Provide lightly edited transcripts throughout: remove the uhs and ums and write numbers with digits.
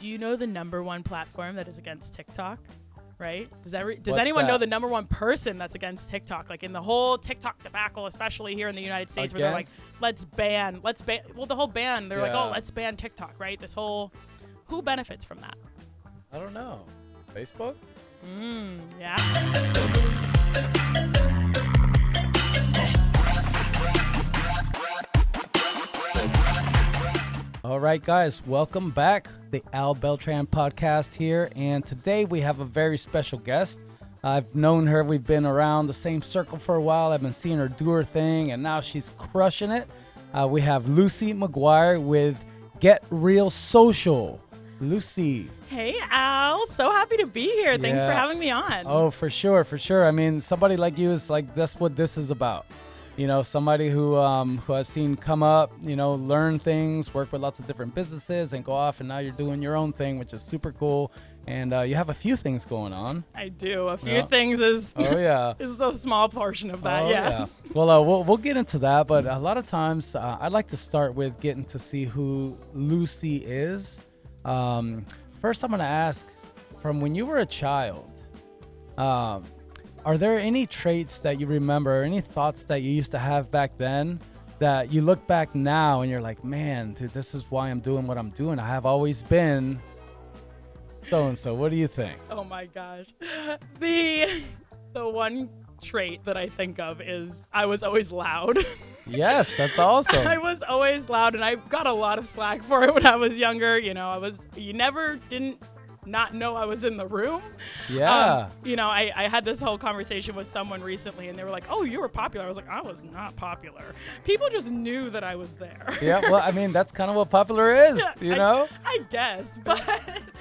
Do you know the number one platform that is against TikTok? Right? Does anyone know the number one person that's against TikTok? Like in the whole TikTok debacle, especially here in the United States, where they're like, let's ban. Well, the whole ban, they're like, oh, let's ban TikTok, right? Who benefits from that? I don't know. Facebook? Yeah. All right, guys, welcome back. The Beltran Podcast here, and today we have a very special guest. I've known her. We've been around the same circle for a while. I've been seeing her do her thing, and now she's crushing it. We have Lucie McGuire with Get Real Social. Lucie. Hey, Al. So happy to be here. Thanks for having me on. Oh, for sure. I mean, somebody like you is like, that's what this is about. You know, somebody who I've seen come up, you know, learn things, work with lots of different businesses and go off, and now you're doing your own thing, which is super cool. And you have a few things going on. I do. A few things is a small portion of that, yes. Yeah. Well, we'll get into that, but a lot of times I'd like to start with getting to see who Lucie is. First, I'm going to ask, from when you were a child, are there any traits that you remember, any thoughts that you used to have back then that you look back now and you're like, man, dude, this is why I'm doing what I'm doing. I have always been so-and-so. What do you think? Oh, my gosh. The one trait that I think of is I was always loud. Yes, that's awesome. I was always loud, and I got a lot of slack for it when I was younger. You know, you never didn't not know I was in the room. Yeah. You know, I had this whole conversation with someone recently, and they were like, oh, you were popular. I was like, I was not popular. People just knew that I was there. Yeah, well, I mean, that's kind of what popular is, you know? I guess, but...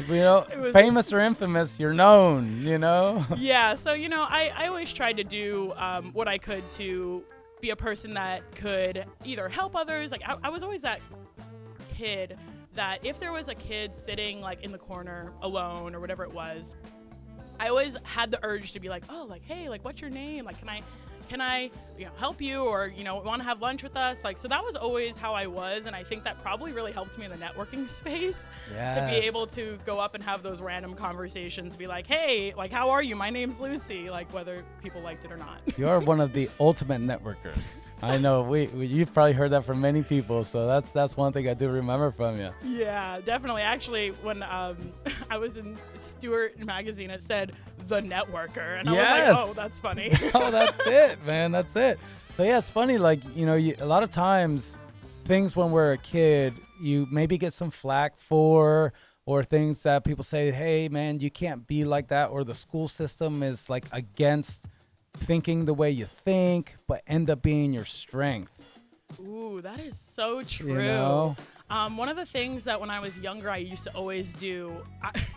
You know, famous or infamous, you're known, you know? Yeah, so, you know, I always tried to do what I could to be a person that could either help others. Like, I was always that kid that if there was a kid sitting like in the corner alone or whatever it was, I always had the urge to be like, oh, like, hey, like, what's your name? Like, can I you know, help you, or, you know, want to have lunch with us? Like, so that was always how I was. And I think that probably really helped me in the networking space to be able to go up and have those random conversations, be like, hey, like, how are you? My name's Lucie, like, whether people liked it or not. You're one of the ultimate networkers. I know you've probably heard that from many people. So that's one thing I do remember from you. Yeah, definitely. Actually, when I was in Stewart magazine, it said The Networker. And I was like, oh, that's funny. Oh, that's it, man. That's it. So yeah, it's funny. Like, you know, a lot of times things when we're a kid, you maybe get some flack for, or things that people say, hey, man, you can't be like that. Or the school system is like against thinking the way you think, but end up being your strength. Ooh, that is so true. You know? One of the things that when I was younger, I used to always do,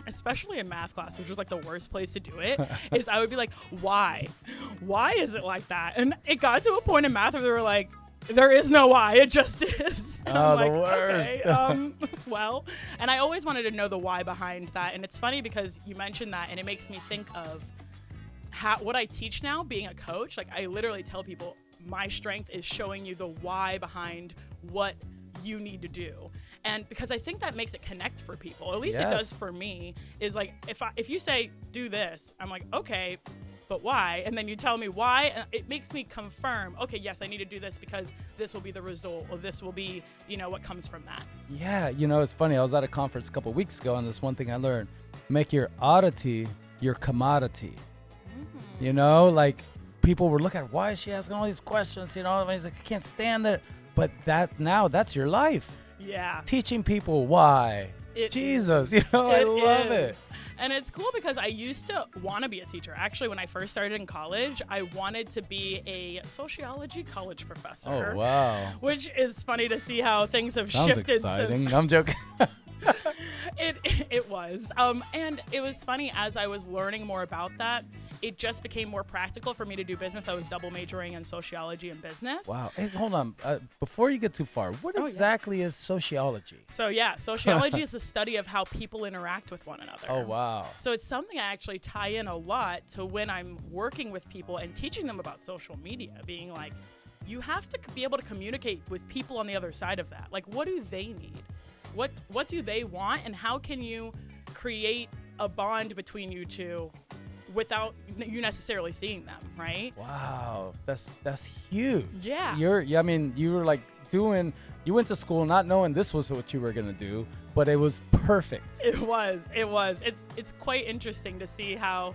especially in math class, which was like the worst place to do it, is I would be like, why? Why is it like that? And it got to a point in math where they were like, there is no why, it just is. And I'm like, the worst. Okay, well, and I always wanted to know the why behind that. And it's funny because you mentioned that, and it makes me think of what I teach now, being a coach. Like, I literally tell people my strength is showing you the why behind what you need to do. And because I think that makes it connect for people, at least it does for me, is like, if you say do this, I'm like, okay, but why? And then you tell me why, and it makes me confirm, okay, yes, I need to do this because this will be the result, or this will be, you know, what comes from that. Yeah, you know, it's funny. I was at a conference a couple of weeks ago, and this one thing I learned: make your oddity your commodity. You know, like, people were looking at, why is she asking all these questions? You know, I was like, I can't stand it. But that's your life. Yeah. Teaching people why. Jesus, you know, I love it. And it's cool because I used to want to be a teacher. Actually, when I first started in college, I wanted to be a sociology college professor. Oh, wow. Which is funny to see how things have Sounds shifted. Exciting. I'm joking. It was. And it was funny, as I was learning more about that, it just became more practical for me to do business. I was double majoring in sociology and business. Wow. Hey, hold on. Before you get too far, what exactly is sociology? So, yeah, sociology is the study of how people interact with one another. Oh, wow. So it's something I actually tie in a lot to when I'm working with people and teaching them about social media, being like, you have to be able to communicate with people on the other side of that. Like, what do they need? what do they want, and how can you create a bond between you two without you necessarily seeing them, right? Wow, that's huge. Yeah. You were like you went to school not knowing this was what you were gonna do, but it was perfect. It was. It's quite interesting to see how.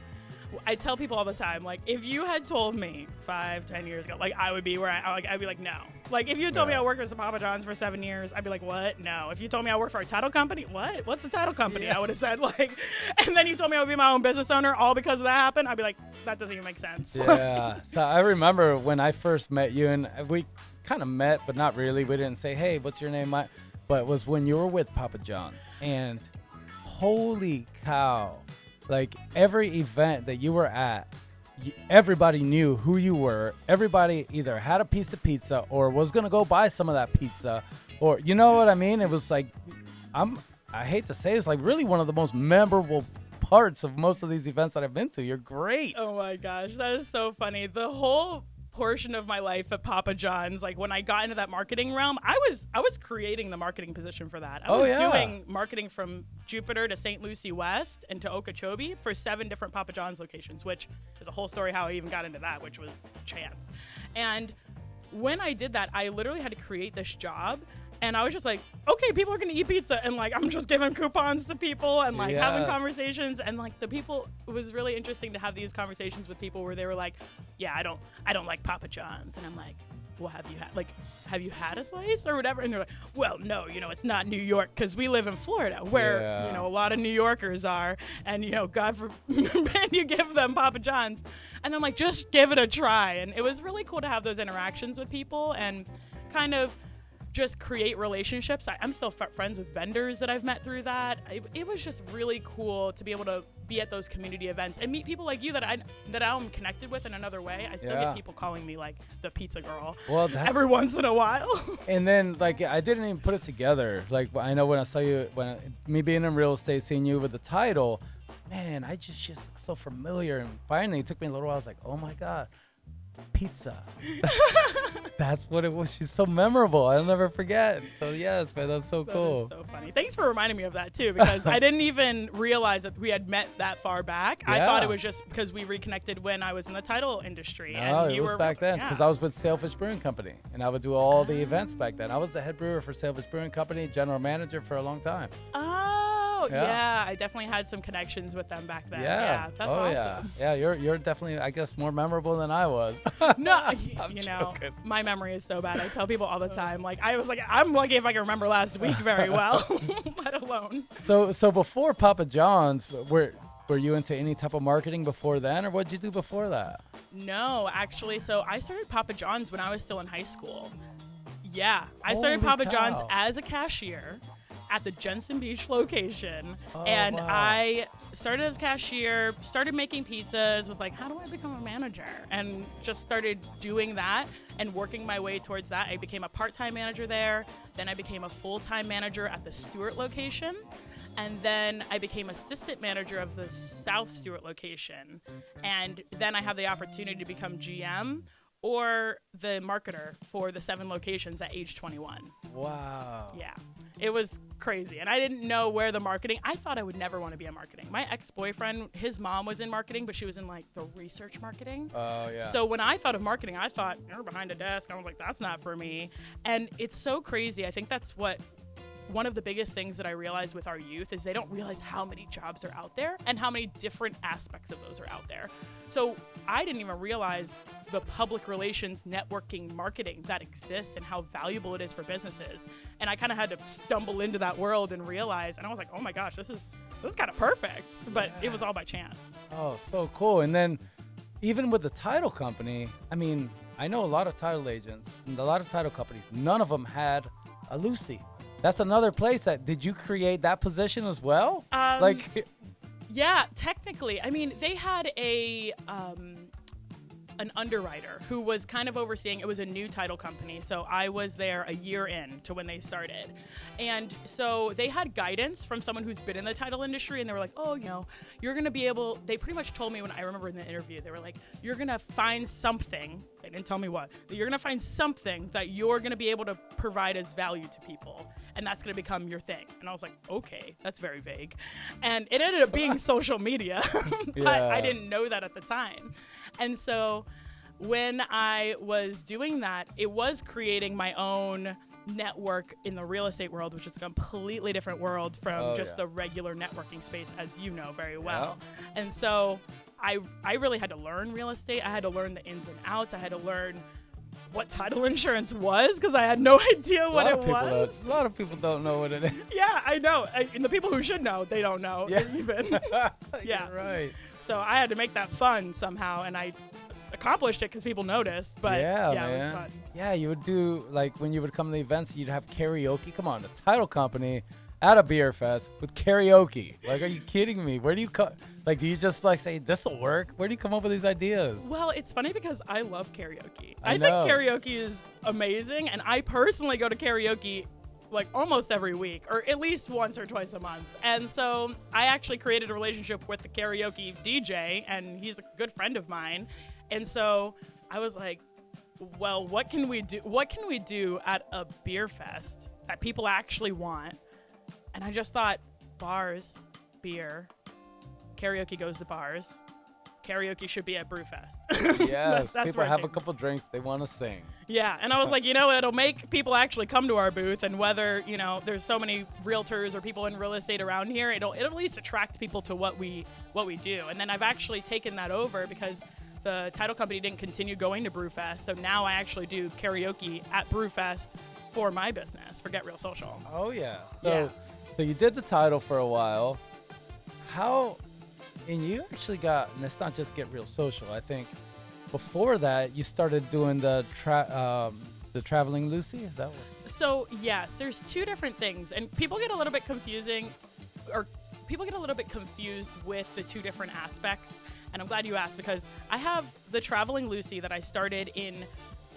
I tell people all the time, like, if you had told me 5-10 years ago, like, I would be where I'd be like, no. Like, if you told me I worked with some Papa John's for 7 years, I'd be like, what? No. If you told me I work for a title company, what? What's a title company? Yeah. I would have said, like, and then you told me I would be my own business owner all because of that happened, I'd be like, that doesn't even make sense. Yeah. So I remember when I first met you, and we kind of met, but not really. We didn't say, hey, what's your name? But it was when you were with Papa John's, and holy cow. Like, every event that you were at, everybody knew who you were. Everybody either had a piece of pizza or was going to go buy some of that pizza, or, you know what I mean? It was like, I hate to say, it's like really one of the most memorable parts of most of these events that I've been to. You're great. Oh my gosh, that is so funny. The whole portion of my life at Papa John's, like when I got into that marketing realm, I was creating the marketing position for that. I was doing marketing from Jupiter to St. Lucie West and to Okeechobee for 7 different Papa John's locations, which is a whole story how I even got into that, which was chance. And when I did that, I literally had to create this job. And I was just like, okay, people are going to eat pizza. And like, I'm just giving coupons to people and like having conversations. And like it was really interesting to have these conversations with people where they were like, yeah, I don't like Papa John's. And I'm like, well, have you had a slice or whatever? And they're like, well, no, it's not New York because we live in Florida where, a lot of New Yorkers are. And, God forbid you give them Papa John's. And I'm like, just give it a try. And it was really cool to have those interactions with people and kind of just create relationships. I'm still friends with vendors that I've met through that. It was just really cool to be able to be at those community events and meet people like you that I'm connected with in another way. I still get people calling me like the pizza girl every once in a while. And then like I didn't even put it together. Like I know when I saw you, me being in real estate, seeing you with the title, man, I just look so familiar. And finally it took me a little while. I was like, oh my God. Pizza. That's what it was. She's so memorable. I'll never forget. So yes, man, that's so cool. That is so funny. Thanks for reminding me of that too, because I didn't even realize that we had met that far back. I thought it was just because we reconnected when I was in the title industry. No, it was back then because I was with Sailfish Brewing Company and I would do all the events back then. I was the head brewer for Sailfish Brewing Company, general manager for a long time. Oh, yeah. I definitely had some connections with them back then. Yeah, that's awesome. Yeah, you're definitely, I guess, more memorable than I was. No, my memory is so bad. I tell people all the time, like, I'm lucky if I can remember last week very well, let alone. So before Papa John's, were you into any type of marketing before then, or what did you do before that? No, actually. So I started Papa John's when I was still in high school. Yeah, I started Papa John's as a cashier at the Jensen Beach location. I started as a cashier, started making pizzas, was like, how do I become a manager? And just started doing that and working my way towards that. I became a part-time manager there. Then I became a full-time manager at the Stewart location. And then I became assistant manager of the South Stewart location. And then I had the opportunity to become GM or the marketer for the 7 locations at age 21. Wow. Yeah. It was crazy. And I didn't know where the marketing, I thought I would never want to be in marketing. My ex-boyfriend, his mom was in marketing, but she was in like the research marketing. Oh, yeah. So when I thought of marketing, I thought, you're behind a desk. I was like, that's not for me. And it's so crazy. I think that's one of the biggest things that I realize with our youth is they don't realize how many jobs are out there and how many different aspects of those are out there. So I didn't even realize the public relations, networking, marketing that exists and how valuable it is for businesses. And I kind of had to stumble into that world and realize, and I was like, oh my gosh, this is kind of perfect. But It was all by chance. Oh, so cool. And then even with the title company, I mean, I know a lot of title agents and a lot of title companies. None of them had a Lucie. That's another place did you create that position as well? Yeah, technically. I mean, they had an underwriter who was kind of overseeing, it was a new title company. So I was there a year in to when they started. And so they had guidance from someone who's been in the title industry, and they were like, oh, you're going to be able, they pretty much told me when I remember in the interview, they were like, you're going to find something, they didn't tell me what, but you're going to find something that you're going to be able to provide as value to people. And that's going to become your thing. And I was like, okay, that's very vague. And it ended up being social media, but I didn't know that at the time. And so when I was doing that, it was creating my own network in the real estate world, which is a completely different world from the regular networking space, as you know very well. Yeah. And so I really had to learn real estate. I had to learn the ins and outs. I had to learn what title insurance was, because I had no idea what it was. A lot of people don't know what it is. Yeah, I know. And the people who should know, they don't know even. Yeah. You're right. So I had to make that fun somehow, and I accomplished it because people noticed. But yeah, it was fun. Yeah, you would do, like, when you would come to the events, you'd have karaoke. Come on, the title company at a beer fest with karaoke. Like, are you kidding me? Where do you come? Like, do you just like say this will work? Where do you come up with these ideas? Well, it's funny because I love karaoke. I think karaoke is amazing, and I personally go to karaoke like almost every week, or at least once or twice a month. And so I actually created a relationship with the karaoke DJ, and he's a good friend of mine. And so I was like, well, what can we do? What can we do at a beer fest that people actually want? And I just thought, bars, beer, karaoke goes to bars. Karaoke should be at Brewfest. Yes, that's people have a couple drinks, they want to sing. Yeah, and I was like, it'll make people actually come to our booth, and whether, there's so many realtors or people in real estate around here, it'll at least attract people to what we do. And then I've actually taken that over because the title company didn't continue going to Brewfest, so now I actually do karaoke at Brewfest for my business, for Get Real Social. Oh, yeah. So you did the title for a while. And you actually got, and it's not just Get Real Social. I think before that, you started doing the Traveling Lucie. Is that what? So yes, there's two different things, and people get a little bit confused with the two different aspects. And I'm glad you asked, because I have the Traveling Lucie that I started in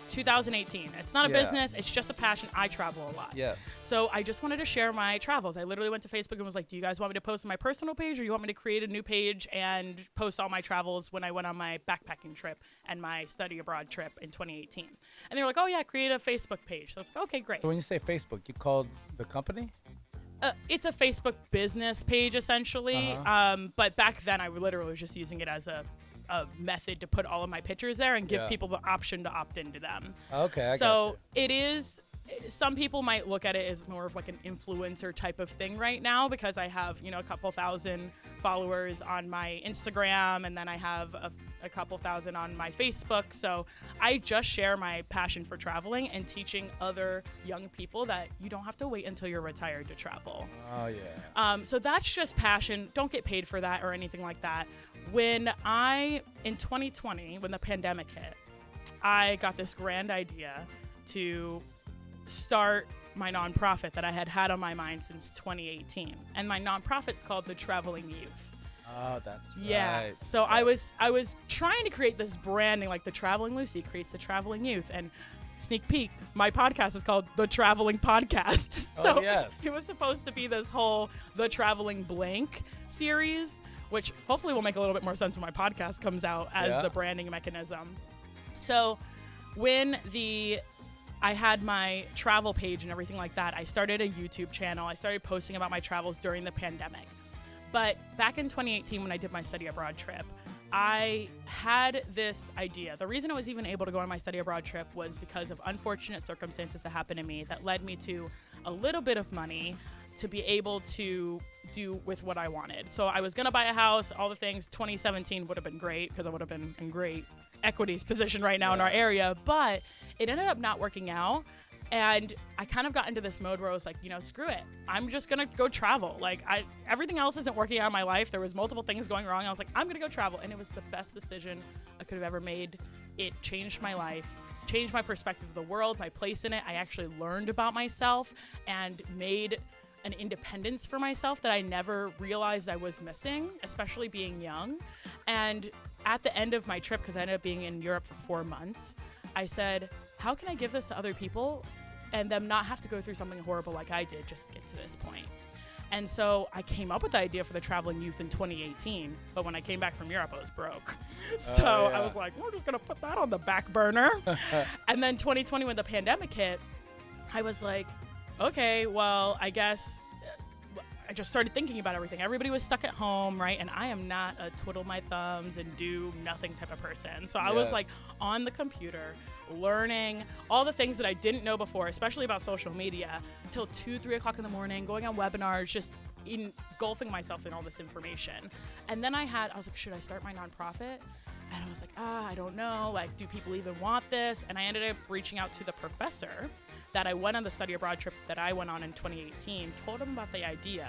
2018. It's not a business, it's just a passion. I travel a lot. Yes. So I just wanted to share my travels. I literally went to Facebook and was like, do you guys want me to post on my personal page, or you want me to create a new page and post all my travels when I went on my backpacking trip and my study abroad trip in 2018? And they were like, oh yeah, create a Facebook page. So I was like, okay, great. So when you say Facebook, you called the company? It's a Facebook business page, essentially. But back then, I literally was just using it as a method to put all of my pictures there and give people the option to opt into them. Okay, I So it is, some people might look at it as more of like an influencer type of thing right now, because I have, a couple thousand followers on my Instagram, and then I have a couple thousand on my Facebook. So I just share my passion for traveling and teaching other young people that you don't have to wait until you're retired to travel. Oh, yeah. So that's just passion. Don't get paid for that or anything like that. In 2020, when the pandemic hit, I got this grand idea to start my nonprofit that I had on my mind since 2018. And my nonprofit's called The Traveling Youth. Oh, that's right. Yeah. So I was trying to create this branding, like The Traveling Lucie creates The Traveling Youth. And sneak peek, my podcast is called The Traveling Podcast. So it was supposed to be this whole The Traveling Blank series, which hopefully will make a little bit more sense when my podcast comes out as the branding mechanism. So when I had my travel page and everything like that, I started a YouTube channel. I started posting about my travels during the pandemic. But back in 2018, when I did my study abroad trip, I had this idea. The reason I was even able to go on my study abroad trip was because of unfortunate circumstances that happened to me that led me to a little bit of money to be able to do with what I wanted. So I was going to buy a house, all the things. 2017 would have been great because I would have been in great equities position right now in our area, but it ended up not working out. And I kind of got into this mode where I was like, screw it. I'm just going to go travel. Like everything else isn't working out in my life. There was multiple things going wrong. I was like, I'm going to go travel. And it was the best decision I could have ever made. It changed my life, changed my perspective of the world, my place in it. I actually learned about myself and made an independence for myself that I never realized I was missing, especially being young. And at the end of my trip, because I ended up being in Europe for 4 months, I said, how can I give this to other people and them not have to go through something horrible like I did just to get to this point? And so I came up with the idea for the Traveling Youth in 2018, but when I came back from Europe, I was broke. So I was like, we're just going to put that on the back burner. And then 2020, when the pandemic hit, I was like, okay, well, I guess I just started thinking about everything. Everybody was stuck at home, right? And I am not a twiddle my thumbs and do nothing type of person. So I was like on the computer, learning all the things that I didn't know before, especially about social media, until 2, 3 o'clock in the morning, going on webinars, just engulfing myself in all this information. And then I was like, should I start my nonprofit? And I was like, I don't know. Like, do people even want this? And I ended up reaching out to the professor that I went on the study abroad trip that I went on in 2018, told him about the idea.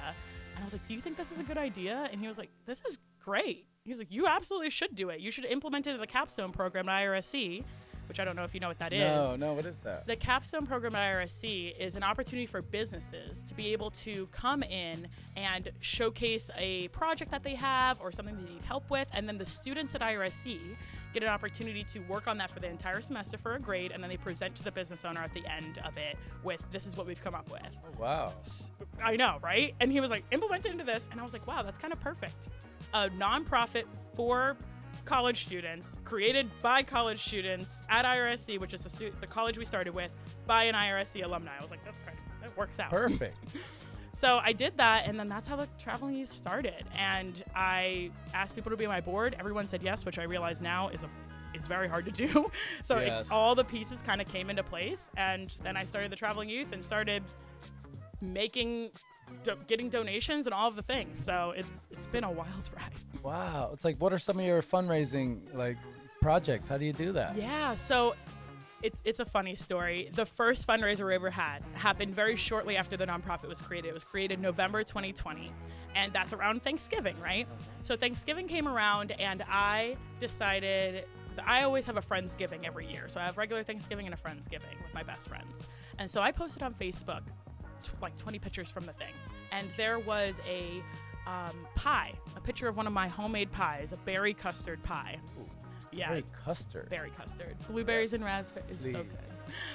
And I was like, do you think this is a good idea? And he was like, this is great. He was like, you absolutely should do it. You should implement it in the capstone program at IRSC, which I don't know if you know what that is. No, what is that? The capstone program at IRSC is an opportunity for businesses to be able to come in and showcase a project that they have or something they need help with. And then the students at IRSC get an opportunity to work on that for the entire semester for a grade, and then they present to the business owner at the end of it with, this is what we've come up with. Oh, wow. I know, right? And he was like, implement it into this. And I was like, wow, that's kind of perfect. A nonprofit for college students, created by college students at IRSC, which is the college we started with, by an IRSC alumni. I was like, that's great. That works out. Perfect. So I did that, and then that's how the Traveling Youth started. And I asked people to be on my board. Everyone said yes, which I realize now is very hard to do. So all the pieces kind of came into place, and then I started the Traveling Youth and started getting donations and all of the things. So it's been a wild ride. Wow. It's like, what are some of your fundraising projects? How do you do that? Yeah. So it's a funny story. The first fundraiser we ever had happened very shortly after the nonprofit was created. It was created November 2020, and that's around Thanksgiving, right? So Thanksgiving came around, and I decided that I always have a Friendsgiving every year. So I have regular Thanksgiving and a Friendsgiving with my best friends. And so I posted on Facebook like 20 pictures from the thing, and there was a pie, a picture of one of my homemade pies, a berry custard pie. Ooh. Yeah. Berry custard. Blueberries and raspberries. So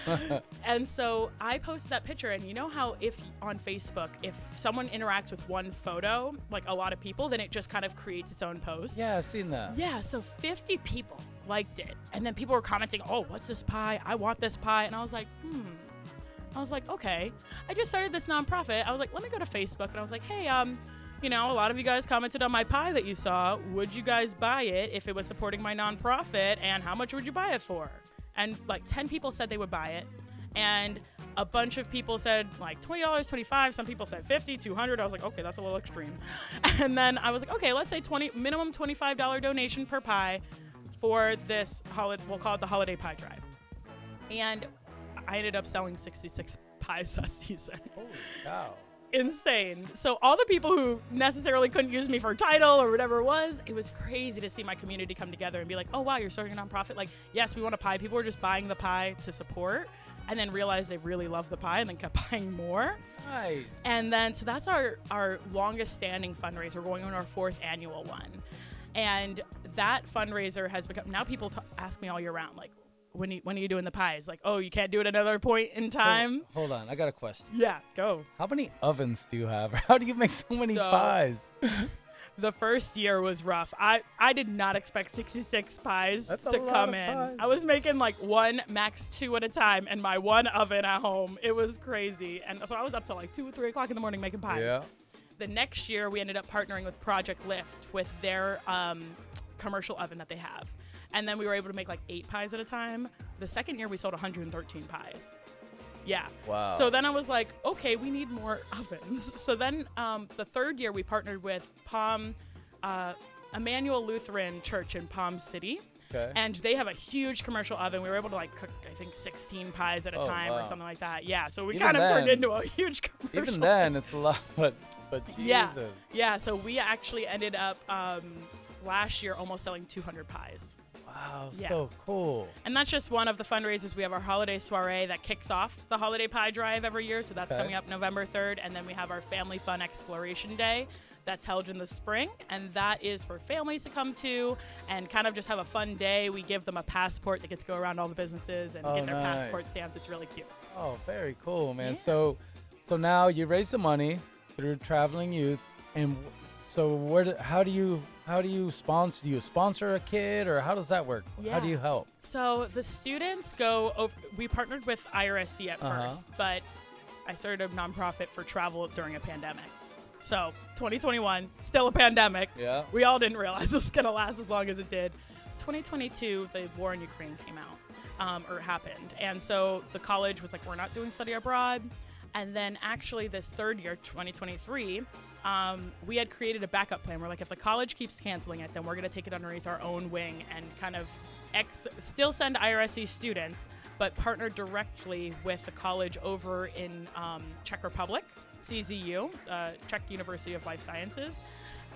good. And so I posted that picture, and you know how if on Facebook, if someone interacts with one photo, like a lot of people, then it just kind of creates its own post. Yeah, I've seen that. Yeah, so 50 people liked it. And then people were commenting, oh, what's this pie? I want this pie. And I was like, I was like, okay. I just started this nonprofit. I was like, let me go to Facebook. And I was like, hey, a lot of you guys commented on my pie that you saw. Would you guys buy it if it was supporting my nonprofit? And how much would you buy it for? And like 10 people said they would buy it. And a bunch of people said like $20, $25. Some people said $50, $200. I was like, okay, that's a little extreme. And then I was like, okay, let's say minimum $25 donation per pie for this holiday. We'll call it the holiday pie drive. And I ended up selling 66 pies that season. Holy cow. Insane. So all the people who necessarily couldn't use me for a title or whatever it was crazy to see my community come together and be like, oh, wow, you're starting a nonprofit. Like, yes, we want a pie. People were just buying the pie to support and then realized they really loved the pie and then kept buying more. Nice. And then, so that's our longest standing fundraiser. We're going on our 4th annual one. And that fundraiser has become, now people ask me all year round, like, when are you doing the pies? Like, oh, you can't do it another point in time? So, hold on, I got a question. Yeah, go. How many ovens do you have? How do you make so many pies? The first year was rough. I did not expect 66 pies to come in. Pies. I was making like 1, max 2 at a time in my one oven at home. It was crazy. And so I was up till like 2 or 3 o'clock in the morning making pies. Yeah. The next year, we ended up partnering with Project Lift with their commercial oven that they have. And then we were able to make like 8 pies at a time. The second year, we sold 113 pies. Yeah. Wow. So then I was like, okay, we need more ovens. So then the third year, we partnered with Emmanuel Lutheran Church in Palm City. Okay. And they have a huge commercial oven. We were able to like cook, I think, 16 pies at a time or something like that. Yeah. So we kind of turned into a huge commercial. Even then, it's a lot, but Jesus. Yeah. So we actually ended up last year almost selling 200 pies. Wow, so cool. And that's just one of the fundraisers. We have our holiday soiree that kicks off the holiday pie drive every year. So that's coming up November 3rd. And then we have our family fun exploration day that's held in the spring, and that is for families to come to and kind of just have a fun day. We give them a passport that gets to go around all the businesses and get their passport stamped. It's really cute. Oh, very cool, man. Yeah. So now you raise the money through Traveling Youth, and so how do you sponsor? Do you sponsor a kid, or how does that work? Yeah. How do you help? So the students go over. We partnered with IRSC at first, but I started a nonprofit for travel during a pandemic. So 2021, still a pandemic. Yeah. We all didn't realize it was going to last as long as it did. 2022, the war in Ukraine came out, or happened. And so the college was like, we're not doing study abroad. And then actually this third year, 2023, we had created a backup plan. We're like, if the college keeps canceling it, then we're going to take it underneath our own wing and kind of still send IRSC students, but partner directly with the college over in Czech Republic, CZU, Czech University of Life Sciences.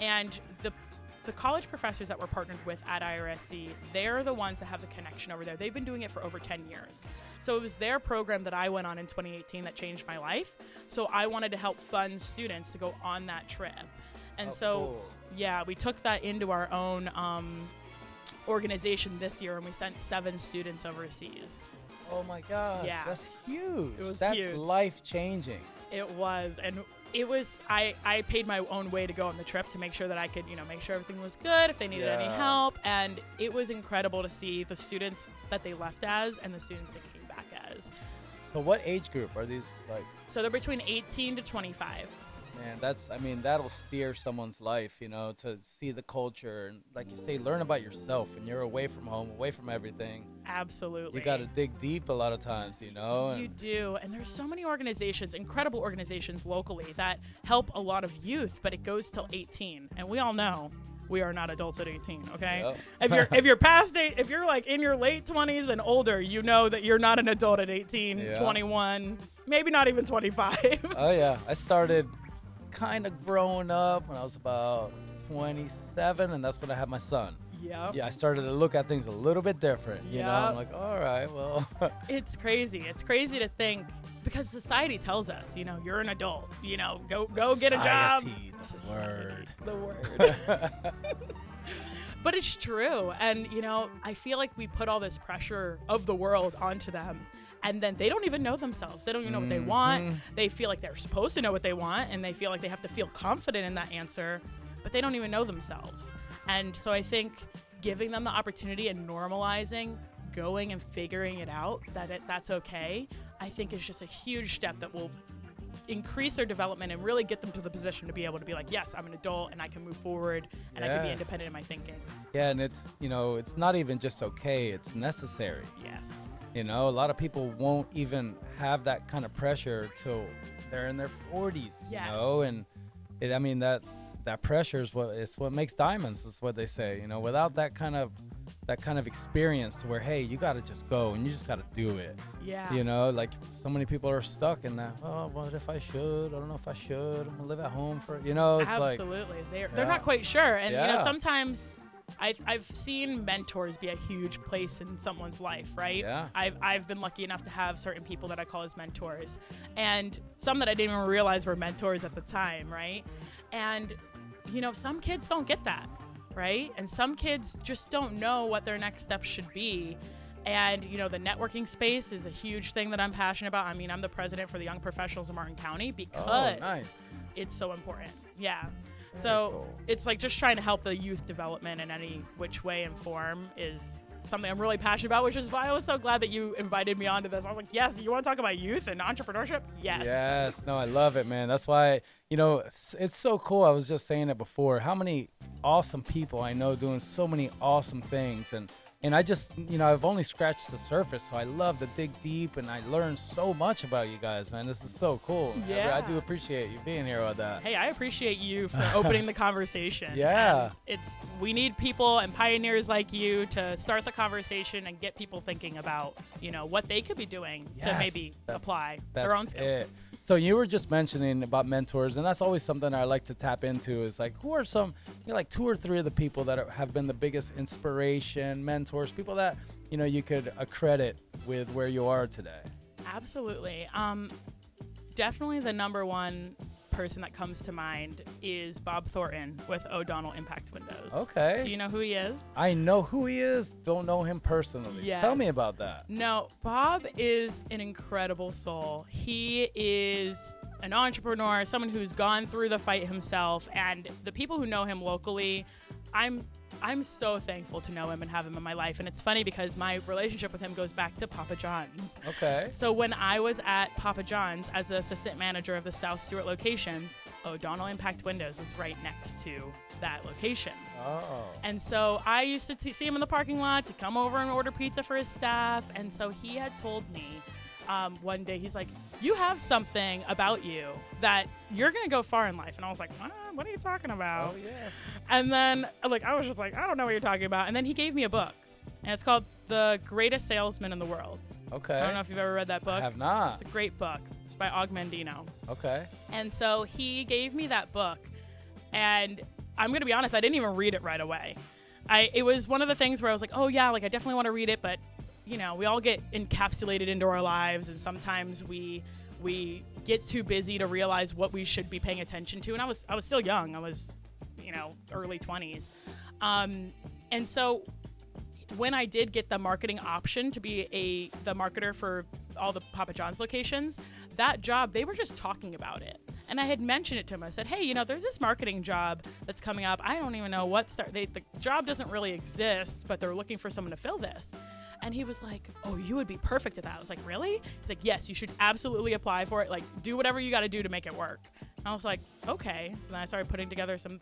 And the college professors that we're partnered with at IRSC, they're the ones that have the connection over there. They've been doing it for over 10 years. So it was their program that I went on in 2018 that changed my life. So I wanted to help fund students to go on that trip. And cool. Yeah, we took that into our own organization this year, and we sent 7 students overseas. Oh my God. Yeah. That's huge. That's huge. Life changing. It was. And it was, I paid my own way to go on the trip to make sure that I could, make sure everything was good, if they needed any help. And it was incredible to see the students that they left as and the students they came back as. So what age group are these like? So they're between 18 to 25. Man, that'll steer someone's life, to see the culture and, like you say, learn about yourself. And you're away from home, away from everything. Absolutely. You got to dig deep a lot of times, You do. And there's so many organizations, incredible organizations locally that help a lot of youth, but it goes till 18. And we all know we are not adults at 18, okay? Yep. If you're past if you're like in your late 20s and older, you know that you're not an adult at 18, 21, maybe not even 25. Oh yeah, I started kind of growing up when I was about 27, and that's when I had my son. Yeah. Yeah, I started to look at things a little bit different. I'm like, all right, well. It's crazy. It's crazy to think, because society tells us, you're an adult. Go get a job. The word. But it's true. And, I feel like we put all this pressure of the world onto them. And then they don't even know themselves. They don't even know what they want. They feel like they're supposed to know what they want, and they feel like they have to feel confident in that answer, but they don't even know themselves. And so I think giving them the opportunity and normalizing going and figuring it out, that's okay, I think is just a huge step that will increase their development and really get them to the position to be able to be like, yes, I'm an adult and I can move forward and I can be independent in my thinking. Yeah, and it's, it's not even just okay, it's necessary. Yes. A lot of people won't even have that kind of pressure till they're in their 40s, and that pressure is what makes diamonds, is what they say. Without that kind of experience to where, hey, you got to just go and you just got to do it. Yeah. Like so many people are stuck in that, oh, what if I should? I don't know if I should. I'm going to live at home for, it's Absolutely. Like, they're not quite sure. And, sometimes I've seen mentors be a huge place in someone's life, right? Yeah. I've been lucky enough to have certain people that I call as mentors, and some that I didn't even realize were mentors at the time, right? And, some kids don't get that, right? And some kids just don't know what their next steps should be. And, the networking space is a huge thing that I'm passionate about. I'm the president for the Young Professionals of Martin County because it's so important. Yeah. So cool. It's like just trying to help the youth development in any which way and form is something I'm really passionate about, which is why I was so glad that you invited me onto this. I was like, yes, you want to talk about youth and entrepreneurship? Yes. Yes. No, I love it, man. That's why, it's so cool. I was just saying it before, how many awesome people I know doing so many awesome things. And I just, I've only scratched the surface, so I love to dig deep, and I learned so much about you guys, man. This is so cool. Yeah. I do appreciate you being here with that. Hey, I appreciate you for opening the conversation. Yeah. We need people and pioneers like you to start the conversation and get people thinking about, what they could be doing to maybe apply their own skills. So you were just mentioning about mentors, and that's always something I like to tap into is like, who are some, like 2 or 3 of the people that have been the biggest inspiration, mentors, people that, you could accredit with where you are today? Absolutely. Definitely the number one person that comes to mind is Bob Thornton with O'Donnell Impact Windows. Okay. Do you know who he is? I know who he is. Don't know him personally. Yes. Tell me about that. No, Bob is an incredible soul. He is an entrepreneur, someone who's gone through the fight himself, and the people who know him locally, I'm so thankful to know him and have him in my life. And it's funny because my relationship with him goes back to Papa John's. Okay. So when I was at Papa John's as the assistant manager of the South Stewart location, O'Donnell Impact Windows is right next to that location. Oh. And so I used to see him in the parking lot to come over and order pizza for his staff. And so he had told me one day, he's like, you have something about you that you're going to go far in life. And I was like, what are you talking about? Oh, yes. And then I was just like, I don't know what you're talking about. And then he gave me a book, and it's called The Greatest Salesman in the World. Okay. I don't know if you've ever read that book. I have not. It's a great book. It's by Og Mandino. Okay. And so he gave me that book, and I'm going to be honest, I didn't even read it right away. It was one of the things where I was like, oh yeah, I definitely want to read it, but we all get encapsulated into our lives, and sometimes we get too busy to realize what we should be paying attention to. And I was still young. I was, early 20s. And so when I did get the marketing option to be the marketer for all the Papa John's locations, that job, they were just talking about it. And I had mentioned it to him. I said, hey, there's this marketing job that's coming up. I don't even know the job doesn't really exist, but they're looking for someone to fill this. And he was like, oh, you would be perfect at that. I was like, really? He's like, yes, you should absolutely apply for it. Do whatever you got to do to make it work. And I was like, okay. So then I started putting together some,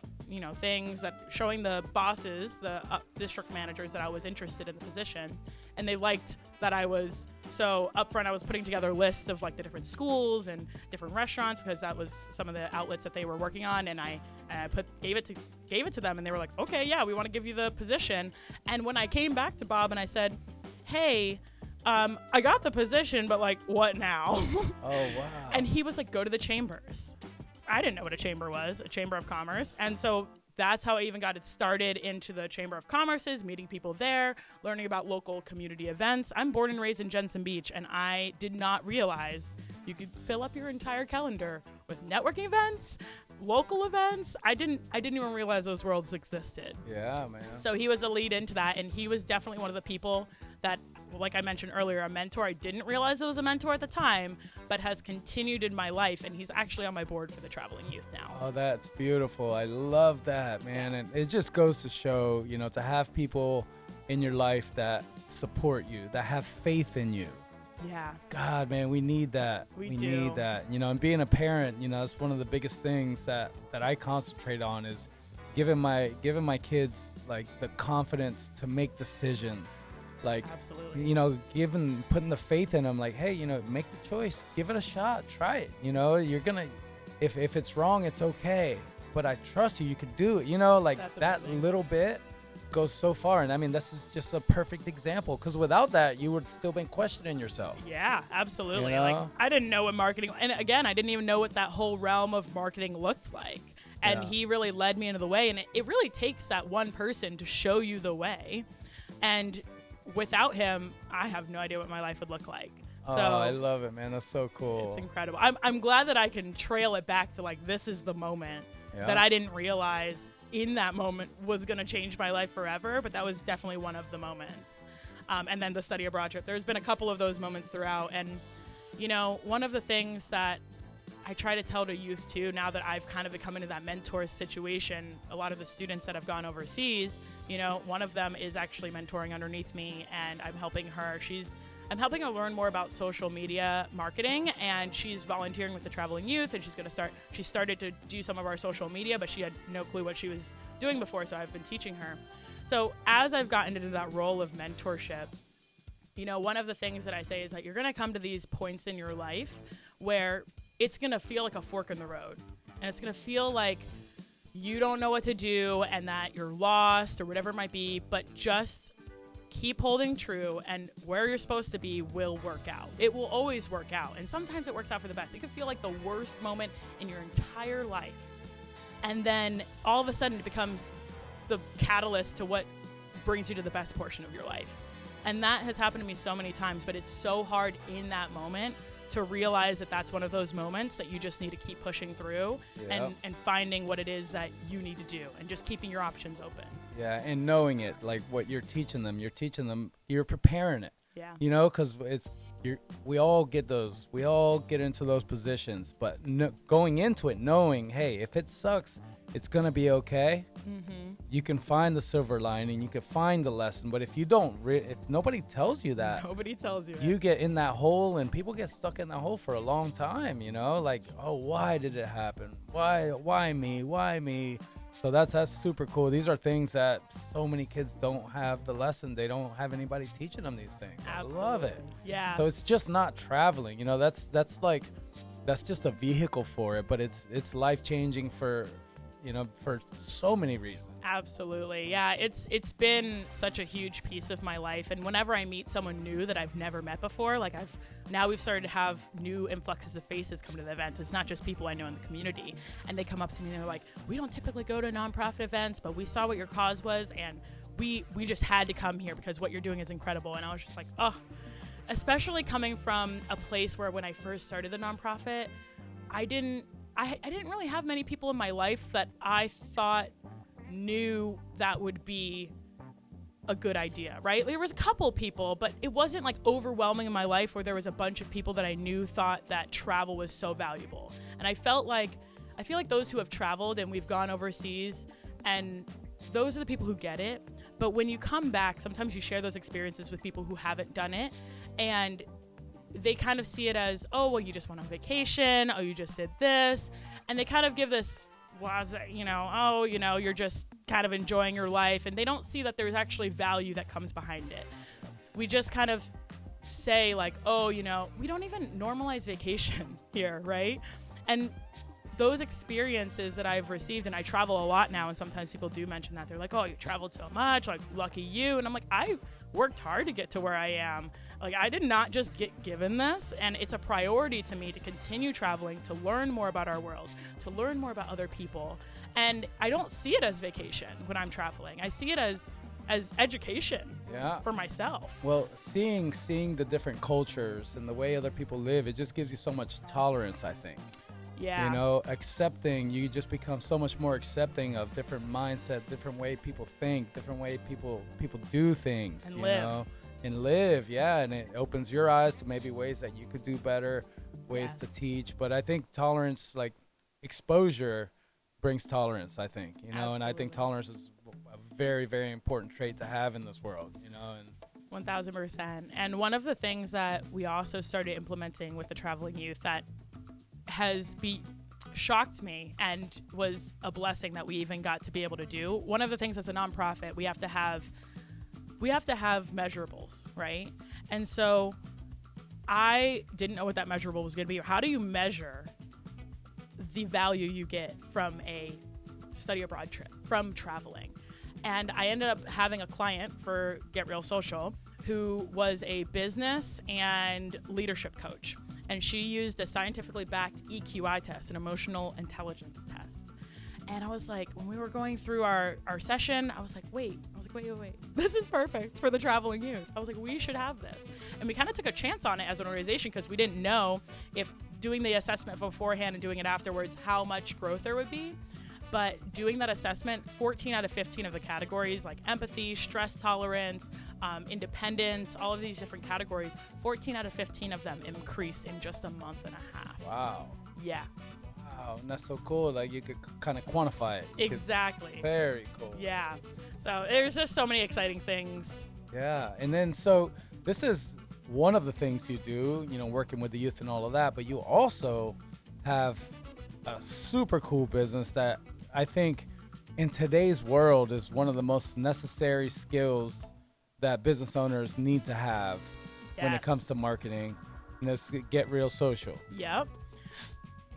things that showing the bosses, the district managers, that I was interested in the position. And they liked that I was so upfront. I was putting together lists of the different schools and different restaurants, because that was some of the outlets that they were working on. And I gave it to them, and they were like, okay, yeah, we want to give you the position. And when I came back to Bob and I said, hey, I got the position, but what now? Oh, wow. And he was like, go to the chambers. I didn't know what a chamber was, a chamber of commerce. And so that's how I even got it started into the Chamber of Commerce's, meeting people there, learning about local community events. I'm born and raised in Jensen Beach, and I did not realize you could fill up your entire calendar with networking events, local events. I didn't even realize those worlds existed. Yeah, man. So he was a lead into that, and he was definitely one of the people that, like I mentioned earlier, a mentor. I didn't realize it was a mentor at the time, but has continued in my life, and he's actually on my board for the Traveling Youth now. Oh, that's beautiful. I love that, man. And it just goes to show, to have people in your life that support you, that have faith in you. Yeah. God, man, we need that. We need that. And being a parent, that's one of the biggest things that I concentrate on, is giving my kids the confidence to make decisions. Absolutely. Putting the faith in them, hey, make the choice, give it a shot, try it. You're gonna, if it's wrong, it's okay, but I trust you could do it. That's that amazing. little bit goes so far. And I mean, this is just a perfect example, because without that, you would still been questioning yourself. Yeah, absolutely. I didn't know what marketing, and again, I didn't even know what that whole realm of marketing looked like. And he really led me into the way. And it really takes that one person to show you the way. And without him, I have no idea what my life would look like. So I love it, man. That's so cool. It's incredible. I'm glad that I can trail it back to this is the moment that I didn't realize in that moment was going to change my life forever. But that was definitely one of the moments. And then the study abroad trip. There's been a couple of those moments throughout. And, one of the things that I try to tell to youth too, now that I've kind of become into that mentor situation, a lot of the students that have gone overseas, one of them is actually mentoring underneath me, and I'm helping her. I'm helping her learn more about social media marketing, and she's volunteering with the Traveling Youth, and she started to do some of our social media, but she had no clue what she was doing before, so I've been teaching her. So as I've gotten into that role of mentorship, one of the things that I say is that you're going to come to these points in your life where it's going to feel like a fork in the road, and it's going to feel like you don't know what to do and that you're lost or whatever it might be, but just keep holding true, and where you're supposed to be will work out. It will always work out, and sometimes it works out for the best. It could feel like the worst moment in your entire life, and then all of a sudden it becomes the catalyst to what brings you to the best portion of your life. And that has happened to me so many times, but it's so hard in that moment to realize that that's one of those moments that you just need to keep pushing through and finding what it is that you need to do and just keeping your options open. Yeah, and knowing it, like what you're teaching them, you're preparing it. Yeah. You know, because we all get into those positions, but going into it knowing, hey, if it sucks, it's gonna be okay. Mm-hmm. You can find the silver lining, you can find the lesson. But if you don't, if nobody tells you that, you get in that hole, and people get stuck in that hole for a long time. You know, like, oh, why did it happen? Why me? So that's super cool. These are things that so many kids don't have the lesson. They don't have anybody teaching them these things. Absolutely. I love it. Yeah. So it's just not traveling. You know, that's just a vehicle for it, but it's life-changing for so many reasons. Absolutely. Yeah, it's been such a huge piece of my life, and whenever I meet someone new that I've never met before, like we've started to have new influxes of faces come to the events. It's not just people I know in the community, and they come up to me and they're like, we don't typically go to nonprofit events, but we saw what your cause was, and we just had to come here because what you're doing is incredible. And I was just like, oh, especially coming from a place where when I first started the nonprofit, I didn't really have many people in my life that I thought knew that would be a good idea, right? There was a couple people, but it wasn't like overwhelming in my life where there was a bunch of people that I knew thought that travel was so valuable. And I feel like those who have traveled and we've gone overseas, and those are the people who get it. But when you come back, sometimes you share those experiences with people who haven't done it, and they kind of see it as, oh, well, you just went on vacation. Oh, you just did this. And they kind of give this, you're just kind of enjoying your life. And they don't see that there's actually value that comes behind it. We just kind of say like, oh, we don't even normalize vacation here, right? And those experiences that I've received, and I travel a lot now, and sometimes people do mention that. They're like, oh, you traveled so much, like, lucky you. And I'm like, I worked hard to get to where I am. Like, I did not just get given this, and it's a priority to me to continue traveling, to learn more about our world, to learn more about other people. And I don't see it as vacation when I'm traveling. I see it as education for myself. Well, seeing the different cultures and the way other people live, it just gives you so much tolerance, I think. Yeah. Accepting, you just become so much more accepting of different mindset, different way people think, different way people do things. And live, and it opens your eyes to maybe ways that you could do better, ways to teach. But I think tolerance, like exposure, brings tolerance, I think, Absolutely. And I think tolerance is a very, very important trait to have in this world, and 1000%. And one of the things that we also started implementing with the traveling youth that has shocked me and was a blessing that we even got to be able to do. One of the things as a nonprofit, we have to have measurables, right? And so I didn't know what that measurable was going to be. How do you measure the value you get from a study abroad trip, from traveling? And I ended up having a client for Get Real Social who was a business and leadership coach. And she used a scientifically backed EQI test, an emotional intelligence test. And I was like, when we were going through our session, I was like, wait. This is perfect for the traveling youth. I was like, we should have this. And we kind of took a chance on it as an organization because we didn't know if doing the assessment beforehand and doing it afterwards, how much growth there would be. But doing that assessment, 14 out of 15 of the categories, like empathy, stress tolerance, independence, all of these different categories, 14 out of 15 of them increased in just a month and a half. Wow. Yeah. Wow, and that's so cool. Like, you could kind of quantify it. Exactly. Very cool. Yeah. So there's just so many exciting things. Yeah. And then, so this is one of the things you do, working with the youth and all of that, but you also have a super cool business that I think in today's world is one of the most necessary skills that business owners need to have when it comes to marketing, and it's Get Real Social. Yep.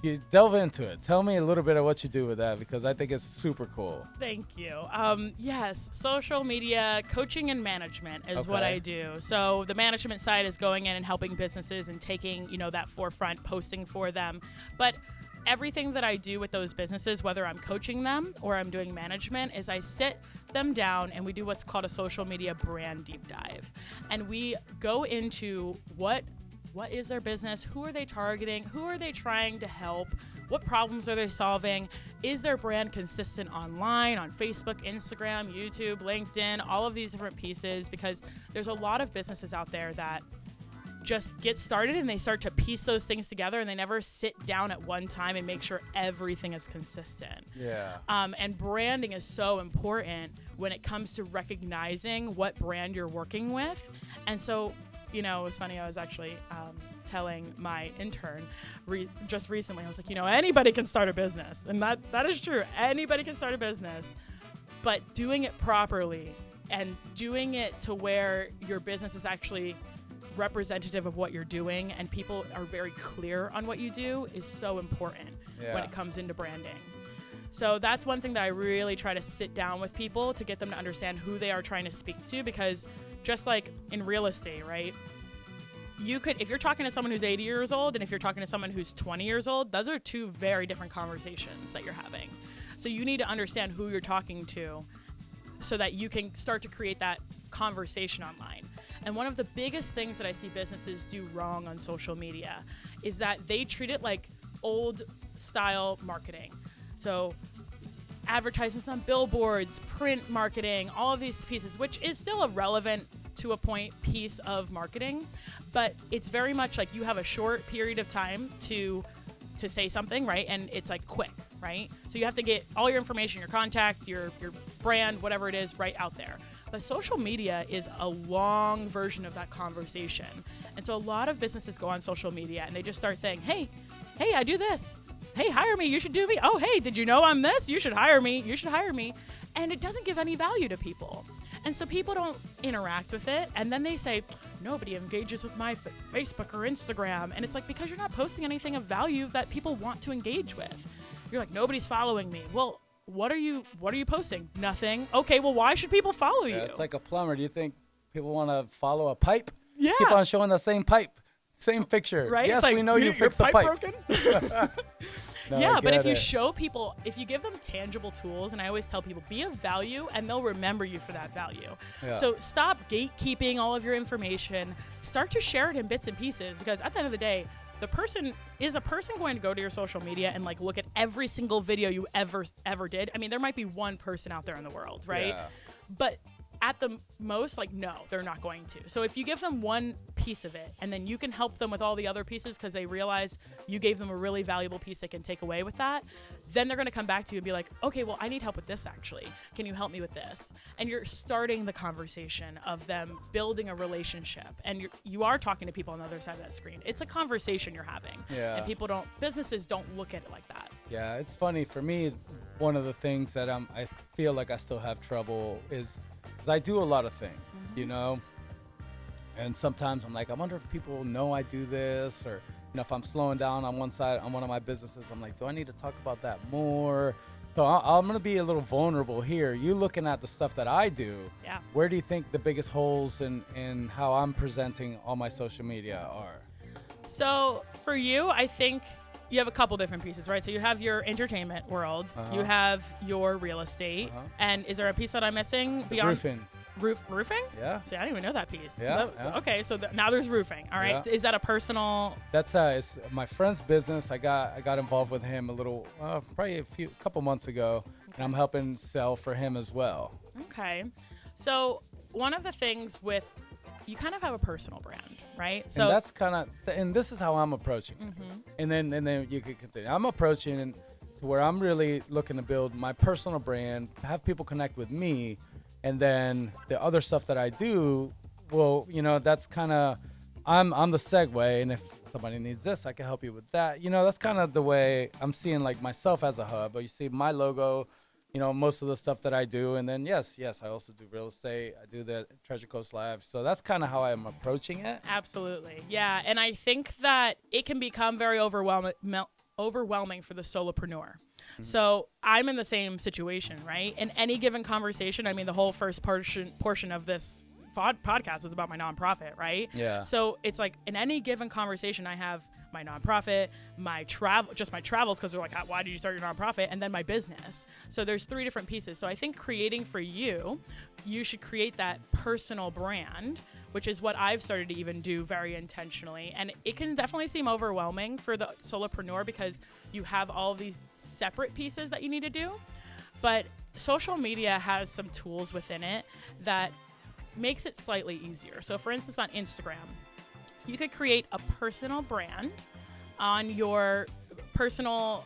You delve into it. Tell me a little bit of what you do with that, because I think it's super cool. Thank you. Yes, social media coaching and management is what I do. So the management side is going in and helping businesses and taking, that forefront, posting for them. But everything that I do with those businesses, whether I'm coaching them or I'm doing management, is I sit them down and we do what's called a social media brand deep dive. And we go into what what is their business? Who are they targeting? Who are they trying to help? What problems are they solving? Is their brand consistent online, on Facebook, Instagram, YouTube, LinkedIn, all of these different pieces? Because there's a lot of businesses out there that just get started and they start to piece those things together and they never sit down at one time and make sure everything is consistent. Yeah. And branding is so important when it comes to recognizing what brand you're working with. And so, you know, it was funny, I was actually telling my intern just recently, I was like, you know, anybody can start a business. And that is true. Anybody can start a business, but doing it properly and doing it to where your business is actually representative of what you're doing and people are very clear on what you do is so important when it comes into branding. So that's one thing that I really try to sit down with people to get them to understand who they are trying to speak to, because just like in real estate, right? You could, if you're talking to someone who's 80 years old and if you're talking to someone who's 20 years old, those are two very different conversations that you're having. So you need to understand who you're talking to so that you can start to create that conversation online. And one of the biggest things that I see businesses do wrong on social media is that they treat it like old style marketing. So advertisements on billboards, print marketing, all of these pieces, which is still a relevant to a point piece of marketing, but it's very much like you have a short period of time to say something, right? And it's like quick, right? So you have to get all your information, your contact, your brand, whatever it is, right out there. But social media is a long version of that conversation. And so a lot of businesses go on social media and they just start saying, hey, I do this. Hey, hire me. You should do me. Oh, hey, did you know I'm this? You should hire me. You should hire me. And it doesn't give any value to people. And so people don't interact with it. And then they say, nobody engages with my Facebook or Instagram. And it's like, because you're not posting anything of value that people want to engage with. You're like, nobody's following me. Well, what are you posting? Nothing. Okay, well, why should people follow you? It's like a plumber. Do you think people want to follow a pipe? Yeah. Keep on showing the same pipe, same picture. Right? Yes, like, we know you fixed the pipe. Broken? No, yeah, but if you it. show people, if you give them tangible tools, and I always tell people, be of value, and they'll remember you for that value. Yeah. So stop gatekeeping all of your information. Start to share it in bits and pieces, because at the end of the day, is a person going to go to your social media and like look at every single video you ever did? I mean, there might be one person out there in the world, right? Yeah. But at the most, like, no, they're not going to. So if you give them one piece of it and then you can help them with all the other pieces because they realize you gave them a really valuable piece they can take away with that, then they're going to come back to you and be like, okay, well, I need help with this actually. Can you help me with this? And you're starting the conversation of them building a relationship. And you are talking to people on the other side of that screen. It's a conversation you're having. Yeah. And businesses don't look at it like that. Yeah, it's funny. For me, one of the things that I feel like I still have trouble is I do a lot of things, you know, and sometimes I'm like, I wonder if people know I do this, or, you know, if I'm slowing down on one side, on one of my businesses, I'm like, do I need to talk about that more? So I'm going to be a little vulnerable here. You looking at the stuff that I do, Yeah. Where do you think the biggest holes in how I'm presenting all my social media are? So for you, I think you have a couple different pieces, right? So you have your entertainment world, you have your real estate, and is there a piece that I'm missing beyond Roofing? Roofing? Yeah. See, I didn't even know that piece. Yeah, Okay, so now there's roofing. All right, Is that a personal? That's it's my friend's business. I got involved with him a little, probably a couple months ago, and I'm helping sell for him as well. Okay, so one of the things with you kind of have a personal brand, right? So and that's kind of, and this is how I'm approaching it. And then you could continue. I'm approaching it to where I'm really looking to build my personal brand, have people connect with me, and then the other stuff that I do, well, you know, that's kind of, I'm the segue, and if somebody needs this, I can help you with that. You know, that's kind of the way I'm seeing like myself as a hub. But you see my logo, you know, most of the stuff that I do. And then, yes, I also do real estate. I do the Treasure Coast Live. So that's kind of how I'm approaching it. Absolutely. Yeah. And I think that it can become very overwhelming for the solopreneur. So I'm in the same situation, right? In any given conversation, I mean, the whole first portion of this podcast was about my nonprofit, right? Yeah. So it's like in any given conversation, I have my nonprofit, my travels, because they're like, why did you start your nonprofit? And then my business. So there's 3 different pieces. So I think creating for you should create that personal brand which is what I've started to even do very intentionally. And it can definitely seem overwhelming for the solopreneur because you have all of these separate pieces that you need to do. But social media has some tools within it that makes it slightly easier. So for instance, on Instagram, you could create a personal brand on your personal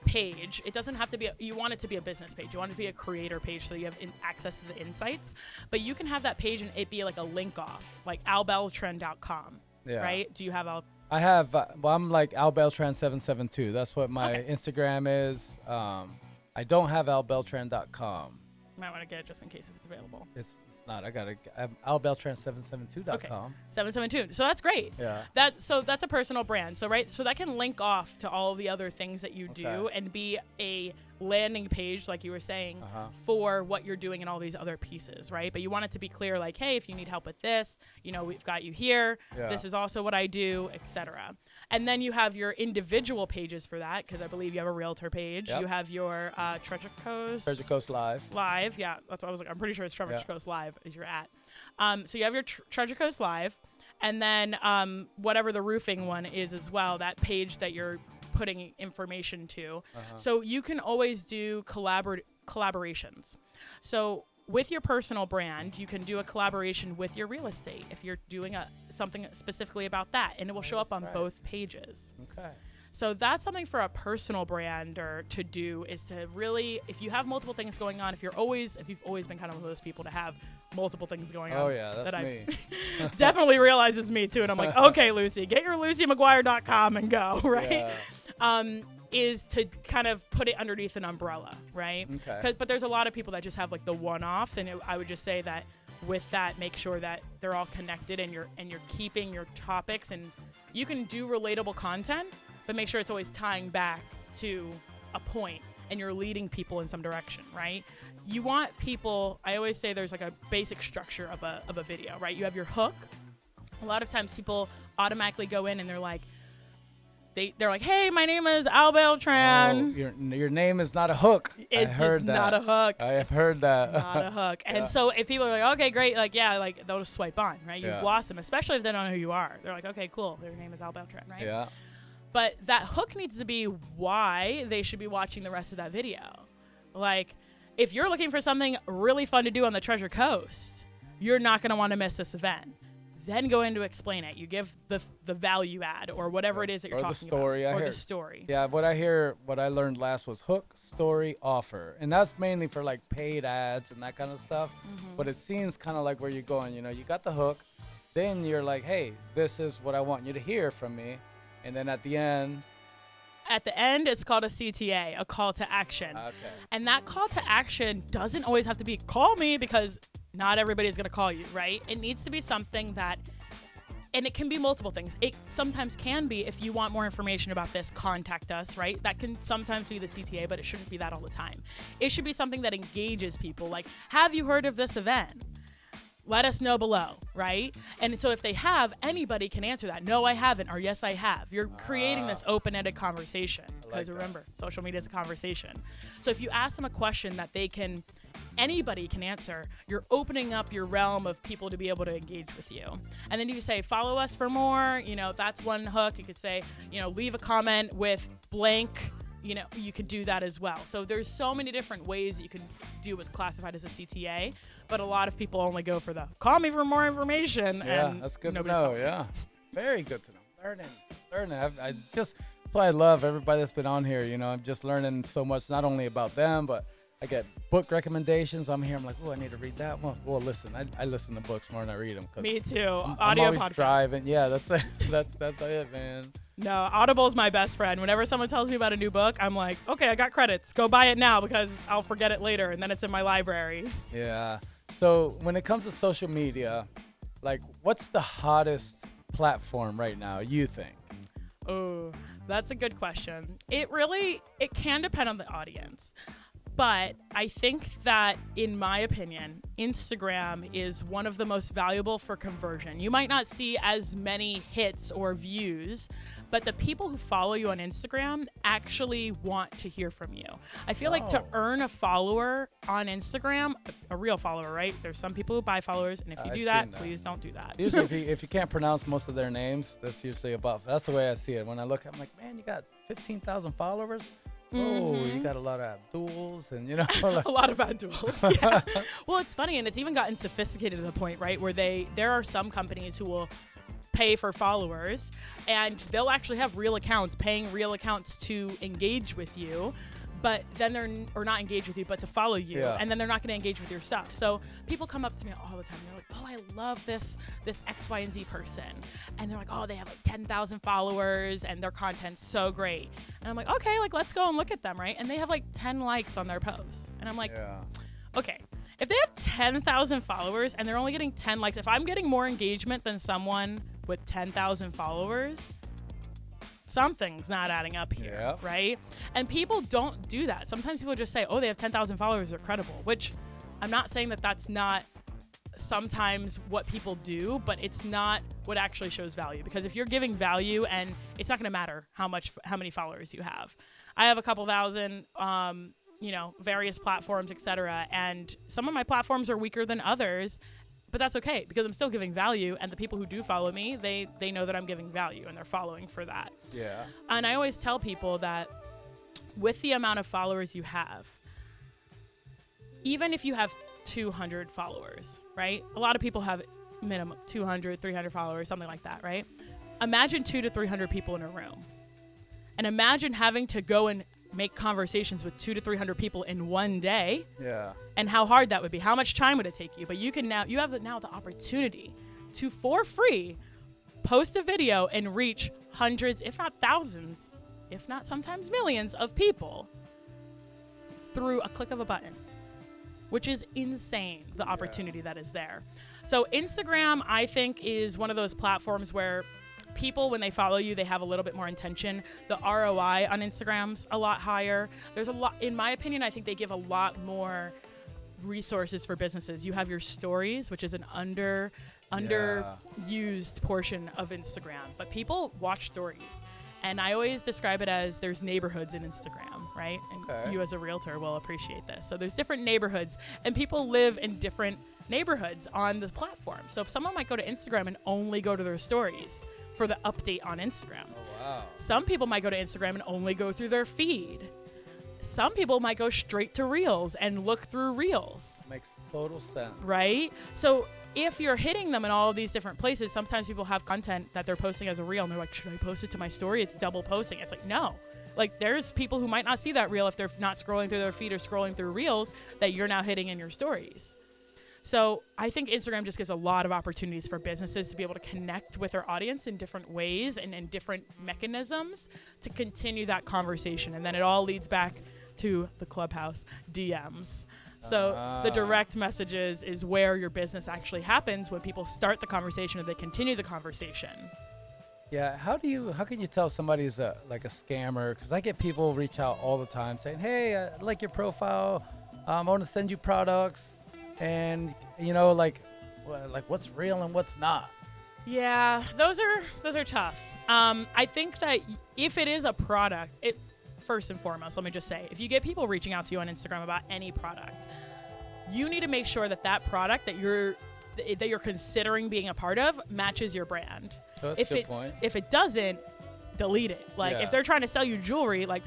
page. It doesn't have to be, you want it to be a business page. You want it to be a creator page so you have access to the insights. But you can have that page and it be like a link off, like albeltran.com, right? Do you have I have, well, I'm like albeltran772. That's what my Instagram is. I don't have albeltran.com. Might want to get it just in case if it's available. It's not. I have albeltran772.com. Okay. 772. So that's great. Yeah. So that's a personal brand. So so that can link off to all the other things that you do and be a landing page, like you were saying, for what you're doing and all these other pieces, right? But you want it to be clear, like, hey, if you need help with this, we've got you here. Yeah. This is also what I do, etc. And then you have your individual pages for that, because I believe you have a realtor page. Yep. You have your Treasure Coast Live. Yeah, that's what I was like. I'm pretty sure it's Treasure Coast Live is your at. So you have your Treasure Coast Live, and then whatever the roofing one is as well, that page that you're putting information to. So you can always do collaborations. So with your personal brand, you can do a collaboration with your real estate if you're doing something specifically about that, and it will show up on both pages. Okay. So that's something for a personal brand or to do, is to really, if you have multiple things going on, if you've always been kind of one of those people to have multiple things going on. Oh yeah, that's me. Definitely realizes me too. And I'm like, okay, Lucie, get your LucieMcGuire.com and go, right? Yeah. Is to kind of put it underneath an umbrella, right? Okay. But there's a lot of people that just have like the one-offs, and I would just say that with that, make sure that they're all connected and you're keeping your topics, and you can do relatable content, but make sure it's always tying back to a point and you're leading people in some direction, right? You want people, I always say there's like a basic structure of a video, right? You have your hook. A lot of times people automatically go in and they're like, hey, my name is Al Beltran. Oh, your name is not a hook. It's just not a hook. I have heard that. Not a hook. And so if people are like, okay, great, they'll just swipe on, right? You've lost them, especially if they don't know who you are. They're like, okay, cool, their name is Al Beltran, right? Yeah. But that hook needs to be why they should be watching the rest of that video. Like, if you're looking for something really fun to do on the Treasure Coast, you're not going to want to miss this event. Then go in to explain it. You give the value add or whatever it is that you're talking about. The story. Yeah, what I learned last was hook, story, offer. And that's mainly for like paid ads and that kind of stuff. Mm-hmm. But it seems kind of like where you're going. You got the hook. Then you're like, hey, this is what I want you to hear from me. And then at the end, it's called a CTA, a call to action. Okay. And that call to action doesn't always have to be call me, because not everybody's going to call you, right? It needs to be something that, and it can be multiple things. It sometimes can be, if you want more information about this, contact us, right? That can sometimes be the CTA, but it shouldn't be that all the time. It should be something that engages people. Like, have you heard of this event? Let us know below, right? And so if they have, anybody can answer that. No, I haven't, or yes, I have. You're creating this open-ended conversation, because remember, social media is a conversation. So if you ask them a question that anybody can answer, you're opening up your realm of people to be able to engage with you. And then you say, follow us for more. That's one hook. You could say, leave a comment with blank. You could do that as well. So there's so many different ways you can do what's classified as a CTA, but a lot of people only go for the call me for more information. Yeah, and that's good to know. Yeah, very good to know. Learning. That's why I love everybody that's been on here. I'm just learning so much, not only about them, but I get book recommendations. I'm here. I'm like, oh, I need to read that one. Well, listen, I listen to books more than I read them. Me too. Audio podcast. I'm always driving. Yeah, that's it. That's it, man. No, Audible is my best friend. Whenever someone tells me about a new book, I'm like, okay, I got credits. Go buy it now, because I'll forget it later, and then it's in my library. Yeah. So when it comes to social media, like, what's the hottest platform right now, you think? Oh, that's a good question. It can depend on the audience. But I think that, in my opinion, Instagram is one of the most valuable for conversion. You might not see as many hits or views, but the people who follow you on Instagram actually want to hear from you. I feel like to earn a follower on Instagram, a real follower, right? There's some people who buy followers, and if you do that, please don't do that. Usually, if you can't pronounce most of their names, that's usually that's the way I see it. When I look, I'm like, man, you got 15,000 followers? Oh, you got a lot of Abduls and, like a lot of Abduls. Yeah. Well, it's funny, and it's even gotten sophisticated to the point, right, where there are some companies who will pay for followers, and they'll actually have real accounts, paying real accounts to engage with you, but then or not engage with you, but to follow you, and then they're not going to engage with your stuff. So people come up to me all the time. They're like, oh, I love this X, Y, and Z person. And they're like, oh, they have like 10,000 followers and their content's so great. And I'm like, okay, like let's go and look at them, right? And they have like 10 likes on their posts. And I'm like, okay, if they have 10,000 followers and they're only getting 10 likes, if I'm getting more engagement than someone with 10,000 followers, something's not adding up here, right? And people don't do that. Sometimes people just say, oh, they have 10,000 followers, they're credible, which I'm not saying that that's not sometimes what people do, but it's not what actually shows value. Because if you're giving value, and it's not going to matter how many followers you have. I have a couple thousand, various platforms, etc. And some of my platforms are weaker than others. But that's okay, because I'm still giving value, and the people who do follow me, they know that I'm giving value, and they're following for that. Yeah. And I always tell people that with the amount of followers you have, even if you have 200 followers, right? A lot of people have minimum 200, 300 followers, something like that, right? Imagine 200 to 300 people in a room. And imagine having to go and make conversations with 200 to 300 people in one day. Yeah. And how hard that would be. How much time would it take you? But you have the opportunity to, for free, post a video and reach hundreds, if not thousands, if not sometimes millions of people through a click of a button, which is insane, the opportunity that is there. So Instagram, I think, is one of those platforms where people, when they follow you, they have a little bit more intention. The ROI on Instagram's a lot higher. There's a lot, in my opinion, I think they give a lot more resources for businesses. You have your stories, which is an underused portion of Instagram, but people watch stories. And I always describe it as there's neighborhoods in Instagram, right? And you as a realtor will appreciate this. So there's different neighborhoods, and people live in different neighborhoods on the platform. So if someone might go to Instagram and only go to their stories for the update on Instagram. Oh, wow. Some people might go to Instagram and only go through their feed. Some people might go straight to Reels and look through Reels. Makes total sense. Right? So if you're hitting them in all of these different places, sometimes people have content that they're posting as a Reel, and they're like, should I post it to my story? It's double posting. It's like, no. Like, there's people who might not see that Reel if they're not scrolling through their feed or scrolling through Reels that you're now hitting in your stories. So I think Instagram just gives a lot of opportunities for businesses to be able to connect with their audience in different ways and in different mechanisms to continue that conversation. And then it all leads back to the Clubhouse DMs. So the direct messages is where your business actually happens, when people start the conversation or they continue the conversation. Yeah, how can you tell somebody's like a scammer? Because I get people reach out all the time saying, hey, I like your profile. I want to send you products. And, like what's real and what's not. Yeah, those are tough. I think that if it is a product, first and foremost, let me just say, if you get people reaching out to you on Instagram about any product, you need to make sure that product that you're considering being a part of matches your brand. That's a good point. If it doesn't, delete it. Like, if they're trying to sell you jewelry, like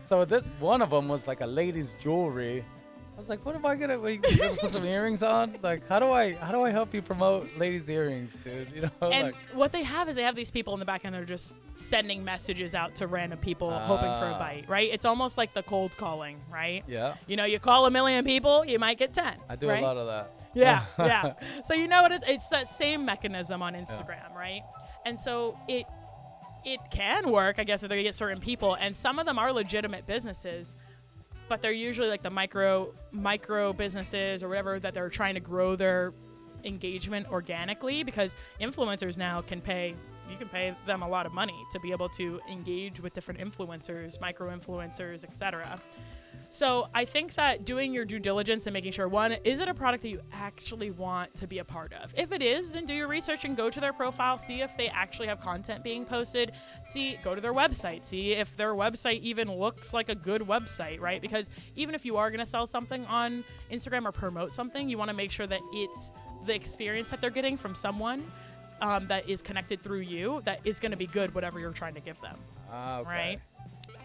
So this one of them was like a lady's jewelry. I was like, what am I gonna put some earrings on? Like, how do I help you promote ladies' earrings, dude? And what they have is they have these people in the back end that are just sending messages out to random people hoping for a bite, right? It's almost like the cold calling, right? Yeah. You call 1 million people, you might get 10. I do a lot of that. Yeah, yeah. So you know what? It's that same mechanism on Instagram, right? And so it can work, I guess, if they get certain people, and some of them are legitimate businesses. But they're usually like the micro businesses or whatever that they're trying to grow their engagement organically, because influencers now you can pay them a lot of money to be able to engage with different influencers, micro influencers, etc. So I think that doing your due diligence and making sure, one, is it a product that you actually want to be a part of? If it is, then do your research and go to their profile, see if they actually have content being posted, go to their website, see if their website even looks like a good website, right? Because even if you are going to sell something on Instagram or promote something, you want to make sure that it's the experience that they're getting from someone that is connected through you that is going to be good, whatever you're trying to give them, Okay. right?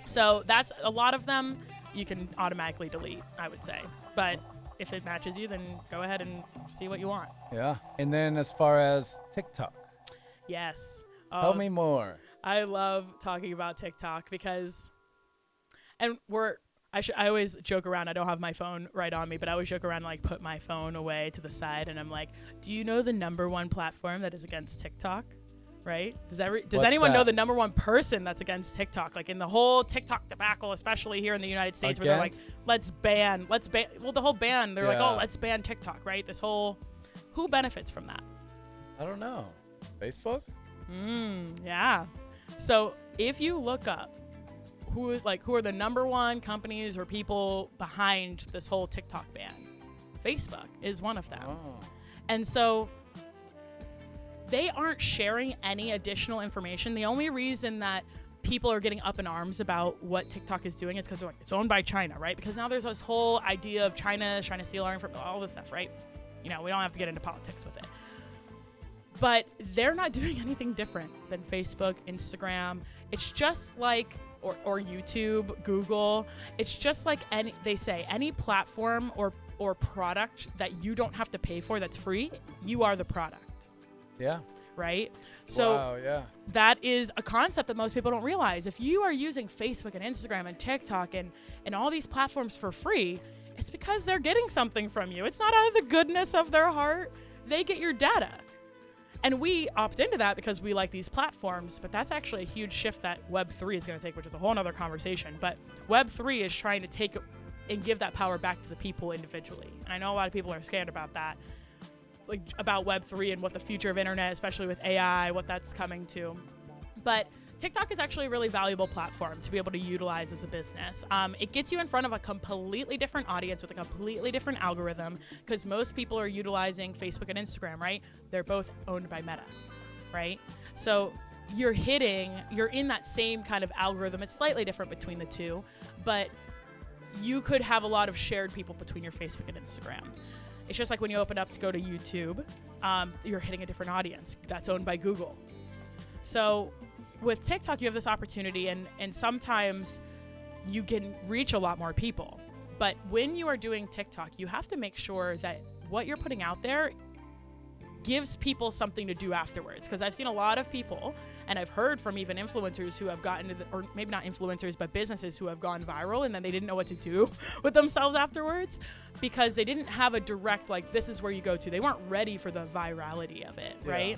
So that's a lot of them. You can automatically delete, I would say. But if it matches you, then go ahead and see what you want. Yeah. And then as far as TikTok, Yes. tell me more. I love talking about TikTok because, and I always joke around. I don't have my phone right on me, but I always joke around, like put my phone away to the side, and I'm like, do you know the number one platform that is against TikTok? Right? Does anyone know the number one person that's against TikTok? Like in the whole TikTok debacle, especially here in the United States, where they're like, let's ban. Well, the whole ban, they're like, oh, let's ban TikTok, right? Who benefits from that? I don't know. Facebook? Yeah. So if you look up who are the number one companies or people behind this whole TikTok ban, Facebook is one of them. Oh. And so they aren't sharing any additional information. The only reason that people are getting up in arms about what TikTok is doing is because like, it's owned by China, right? Because now there's this whole idea of China trying to steal our information, all this stuff, right? We don't have to get into politics with it. But they're not doing anything different than Facebook, Instagram. It's just like, or YouTube, Google. It's just like any platform or product that you don't have to pay for that's free, you are the product. Yeah. Right? So wow, yeah. That is a concept that most people don't realize. If you are using Facebook and Instagram and TikTok and all these platforms for free, it's because they're getting something from you. It's not out of the goodness of their heart. They get your data. And we opt into that because we like these platforms, but that's actually a huge shift that Web3 is going to take, which is a whole other conversation. But Web3 is trying to take and give that power back to the people individually. And I know a lot of people are scared about that. Like about Web3 and what the future of internet, especially with AI, what that's coming to. But TikTok is actually a really valuable platform to be able to utilize as a business. It gets you in front of a completely different audience with a completely different algorithm because most people are utilizing Facebook and Instagram, right? They're both owned by Meta, right? So you're in that same kind of algorithm. It's slightly different between the two, but you could have a lot of shared people between your Facebook and Instagram. It's just like when you open up to go to YouTube, you're hitting a different audience. That's owned by Google. So with TikTok, you have this opportunity, and sometimes you can reach a lot more people. But when you are doing TikTok, you have to make sure that what you're putting out there gives people something to do afterwards. Because I've seen a lot of people, and I've heard from even influencers who have gotten or maybe not influencers, but businesses who have gone viral and then they didn't know what to do with themselves afterwards because they didn't have a direct, like, this is where you go to. They weren't ready for the virality of it, right?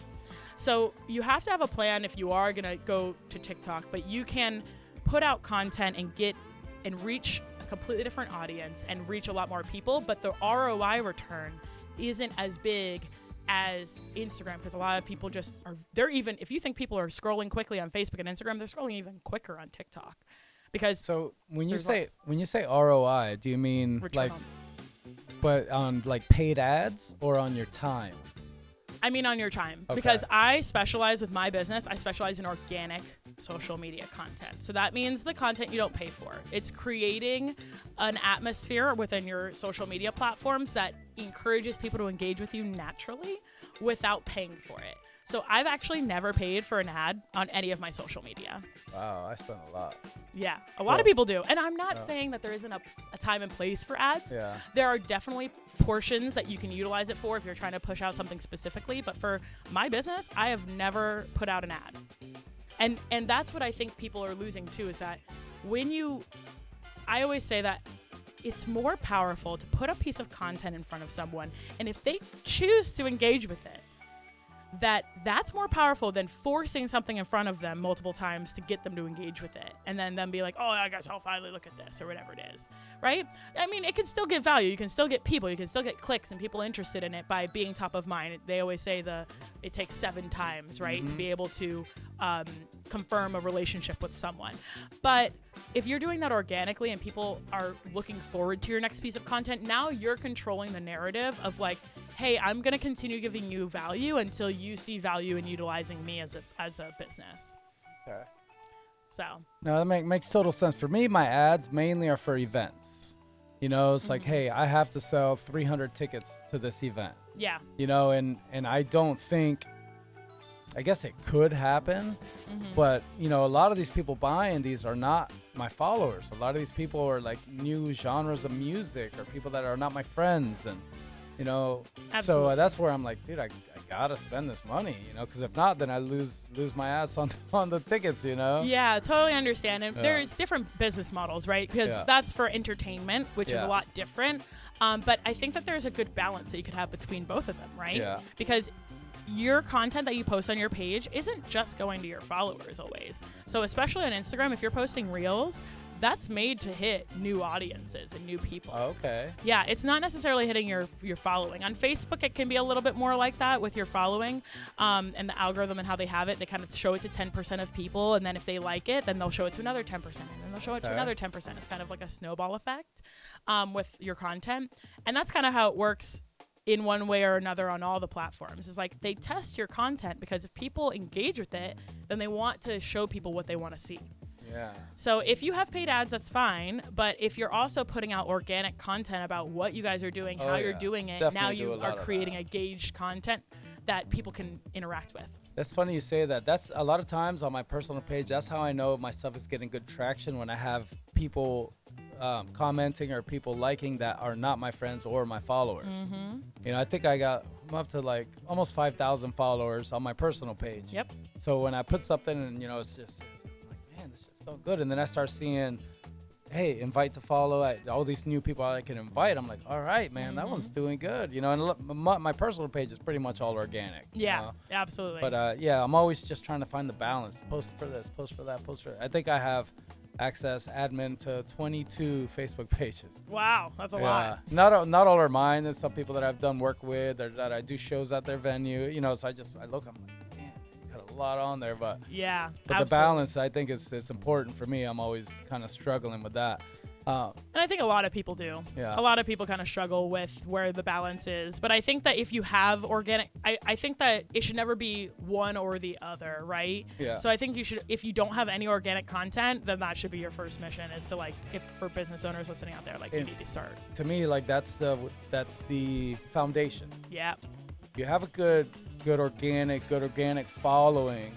So you have to have a plan if you are going to go to TikTok, but you can put out content and reach a completely different audience and reach a lot more people, but the ROI return isn't as big as Instagram, because a lot of people if you think people are scrolling quickly on Facebook and Instagram, they're scrolling even quicker on TikTok. Because so when you say ROI, do you mean return but on like paid ads or on your time? I mean on your time, because I specialize with my business. I specialize in organic social media content. So that means the content you don't pay for. It's creating an atmosphere within your social media platforms that encourages people to engage with you naturally without paying for it. So I've actually never paid for an ad on any of my social media. Wow, I spent a lot. Yeah, a lot of people do. And I'm not saying that there isn't a time and place for ads. Yeah. There are definitely portions that you can utilize it for if you're trying to push out something specifically. But for my business, I have never put out an ad. And that's what I think people are losing too, is that I always say that it's more powerful to put a piece of content in front of someone, and if they choose to engage with it, that's more powerful than forcing something in front of them multiple times to get them to engage with it, and then them be like, oh, I guess I'll finally look at this, or whatever it is, right? I mean, it can still get value. You can still get people. You can still get clicks and people interested in it by being top of mind. They always say it takes 7 times, right, to be able to confirm a relationship with someone. But if you're doing that organically and people are looking forward to your next piece of content, now you're controlling the narrative of like, hey, I'm going to continue giving you value until you see value in utilizing me as a business. Okay. So. No, that makes total sense. For me, my ads mainly are for events. You know, it's like, hey, I have to sell 300 tickets to this event. Yeah. You know, and I don't think, I guess it could happen, but, you know, a lot of these people buying these are not my followers. A lot of these people are like new genres of music or people that are not my friends. And, you know, so that's where I'm like, dude, I gotta spend this money, you know, because if not, then I lose my ass on the tickets, you know? Yeah, totally understand. And there's different business models, right? Because that's for entertainment, which is a lot different. But I think that there's a good balance that you could have between both of them, right? Yeah. Because your content that you post on your page isn't just going to your followers always. So especially on Instagram, if you're posting reels, that's made to hit new audiences and new people. Okay. Yeah, it's not necessarily hitting your following. On Facebook, it can be a little bit more like that with your following and the algorithm and how they have it. They kind of show it to 10% of people, and then if they like it, then they'll show it to another 10%, and then they'll show it to another 10%. It's kind of like a snowball effect with your content. And that's kind of how it works in one way or another on all the platforms. It's like they test your content because if people engage with it, then they want to show people what they want to see. Yeah. So if you have paid ads, that's fine. But if you're also putting out organic content about what you guys are doing, how you're doing it, Definitely now you are creating that. engaged content that people can interact with. That's funny you say that. That's a lot of times on my personal page. That's how I know my stuff is getting good traction, when I have people commenting or people liking that are not my friends or my followers. You know, I think I'm up to like almost 5,000 followers on my personal page. Yep. So when I put something and, you know, it's like, man, this shit's going good. And then I start seeing, hey, invite to follow, all these new people I can invite. I'm like, all right, man, that one's doing good. You know, and my personal page is pretty much all organic. Yeah, you know? absolutely. But yeah, I'm always just trying to find the balance. Post for this, post for that, post for that. I think I have admin to 22 Facebook pages. Wow, that's a lot. Not all are mine. There's some people that I've done work with or that I do shows at their venue. You know, so I look, I'm like, man, you got a lot on there. But yeah, but absolutely. the balance, I think, is important for me. I'm always kind of struggling with that. And I think a lot of people do. Yeah. A lot of people kind of struggle with where the balance is. But I think that if you have organic, I think that it should never be one or the other, right? Yeah. So I think you should, if you don't have any organic content, then that should be your first mission, is to like, if for business owners listening out there, like you need to start. To me, like that's the foundation. Yeah. You have a good organic following.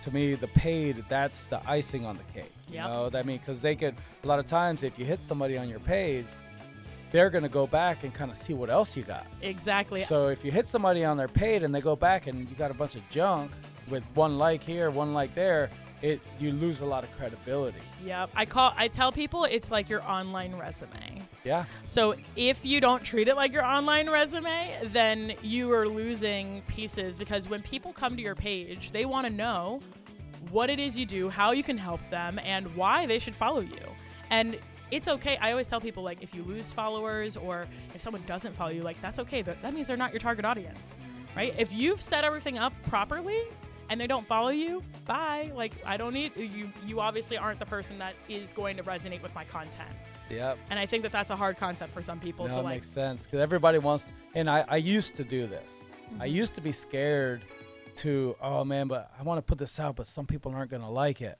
To me, the paid, that's the icing on the cake. You know what I mean? Because they could, a lot of times, if you hit somebody on your page, they're going to go back and kind of see what else you got. Exactly. So if you hit somebody on their paid and they go back and you got a bunch of junk with one like here, one like there, you lose a lot of credibility. Yep. I tell people it's like your online resume. Yeah. So if you don't treat it like your online resume, then you are losing pieces, because when people come to your page, they want to know what it is you do, how you can help them, and why they should follow you. And it's okay. I always tell people, like, if you lose followers or if someone doesn't follow you, like, that's okay. That means they're not your target audience, right? If you've set everything up properly and they don't follow you, bye. Like, I don't need you. You obviously aren't the person that is going to resonate with my content. Yep. And I think that that's a hard concept for some people to That like. makes sense, because everybody wants, and I used to do this. I used to be scared to, oh man, but I want to put this out, but some people aren't going to like it.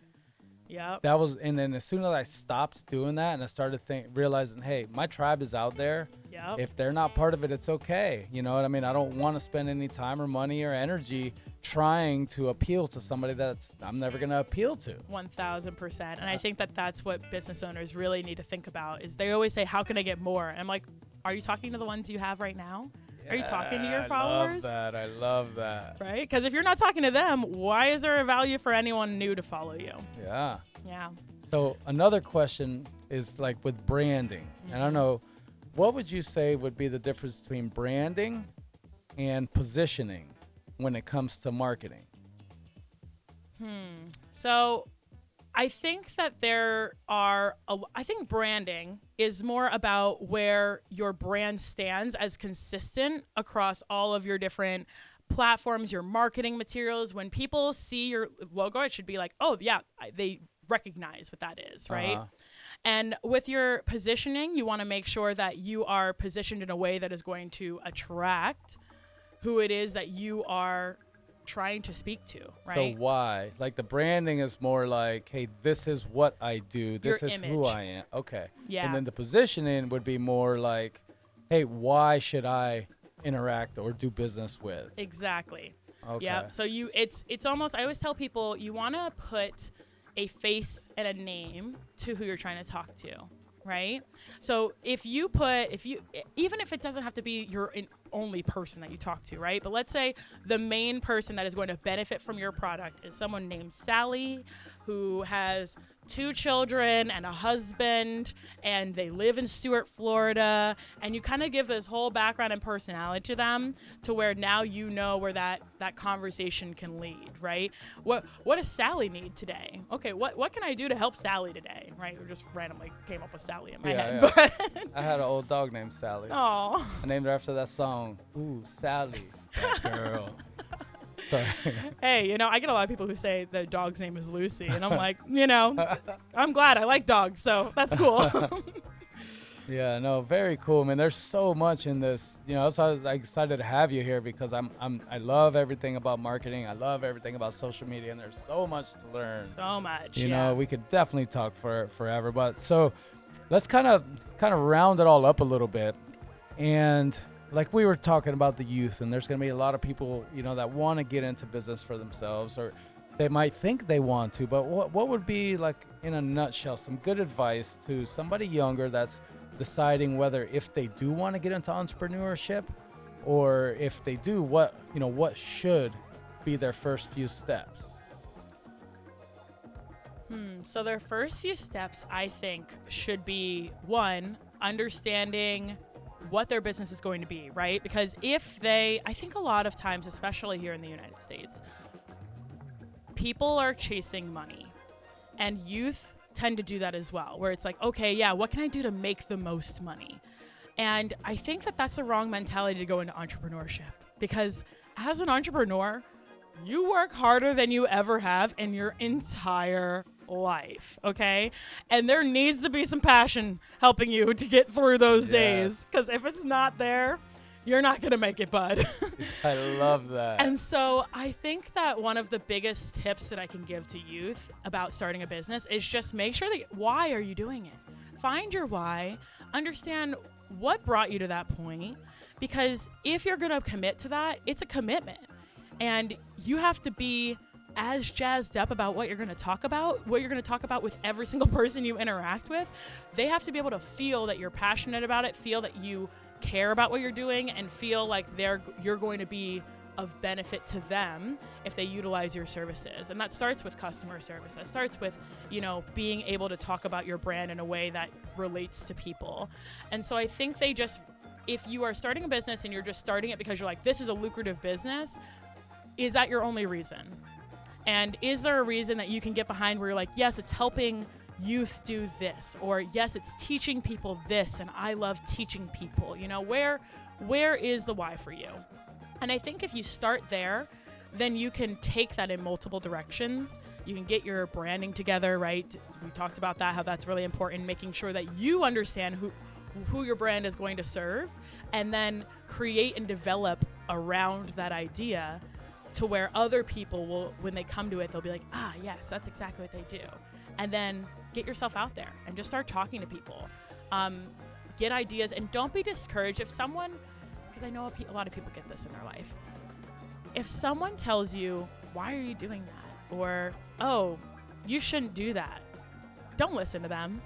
Yeah. That was, and then as soon as I stopped doing that and I started realizing, hey, my tribe is out there. Yep. If they're not part of it, it's okay. You know what I mean? I don't want to spend any time or money or energy trying to appeal to somebody I'm never going to appeal to. 1,000%. And I think that that's what business owners really need to think about, is they always say, how can I get more? And I'm like, are you talking to the ones you have right now? Are you talking to your followers? I love that. Right? Because if you're not talking to them, why is there a value for anyone new to follow you? Yeah. Yeah. So another question is like with branding. And I don't know, what would you say would be the difference between branding and positioning when it comes to marketing? So I think that I think branding is more about where your brand stands as consistent across all of your different platforms, your marketing materials. When people see your logo, it should be like, oh yeah, they recognize what that is, right? And with your positioning, you want to make sure that you are positioned in a way that is going to attract who it is that you are trying to speak to, right? So why? Like the branding is more like, hey, this is what I do. This Your is image. who I am. Okay. Yeah. And then the positioning would be more like, hey, why should I interact or do business with? Exactly. Okay. Yeah. So it's almost, I always tell people, you want to put a face and a name to who you're trying to talk to, right? So even if it doesn't have to be your only person that you talk to, right? But let's say the main person that is going to benefit from your product is someone named Sally, who has 2 children and a husband, and they live in Stuart, Florida, and you kind of give this whole background and personality to them to where now you know where that conversation can lead, right? What does Sally need today? Okay, what can I do to help Sally today, right? We just randomly came up with Sally in my head. Yeah. But I had an old dog named Sally. oh, I named her after that song. Ooh, Sally, that girl. Sorry. hey, I get a lot of people who say the dog's name is Lucy, and I'm like, I'm glad I like dogs, so that's cool. Yeah, no, very cool, man. There's so much in this. So I was excited to have you here because I love everything about marketing. I love everything about social media, and there's so much to learn. So much. You know, we could definitely talk for forever. But so let's kind of round it all up a little bit. And like we were talking about the youth, and there's going to be a lot of people, that want to get into business for themselves, or they might think they want to. But what would be, like, in a nutshell, some good advice to somebody younger that's deciding whether if they do want to get into entrepreneurship, or if they do, what should be their first few steps? So their first few steps, I think, should be, one, understanding what their business is going to be, right? Because I think a lot of times, especially here in the United States, people are chasing money, and youth tend to do that as well, where it's like, okay, yeah, what can I do to make the most money? And I think that that's the wrong mentality to go into entrepreneurship, because as an entrepreneur, you work harder than you ever have in your entire life, okay? And there needs to be some passion helping you to get through those days, because if it's not there, you're not going to make it, bud. I love that. And so I think that one of the biggest tips that I can give to youth about starting a business is just make sure that why are you doing it? Find your why, understand what brought you to that point, because if you're going to commit to that, it's a commitment. And you have to be as jazzed up about what you're going to talk about with every single person you interact with. They have to be able to feel that you're passionate about it, feel that you care about what you're doing, and feel like you're going to be of benefit to them if they utilize your services. And that starts with customer service. That starts with, being able to talk about your brand in a way that relates to people. And so I think if you are starting a business and you're just starting it because you're like, this is a lucrative business, is that your only reason? And is there a reason that you can get behind where you're like, yes, it's helping youth do this, or yes, it's teaching people this, and I love teaching people, where is the why for you? And I think if you start there, then you can take that in multiple directions. You can get your branding together, right? We talked about that, how that's really important, making sure that you understand who your brand is going to serve, and then create and develop around that idea to where other people will, when they come to it, they'll be like, yes, that's exactly what they do. And then get yourself out there and just start talking to people. Get ideas, and don't be discouraged if someone, because I know a lot of people get this in their life. If someone tells you, why are you doing that? Or, oh, you shouldn't do that. Don't listen to them.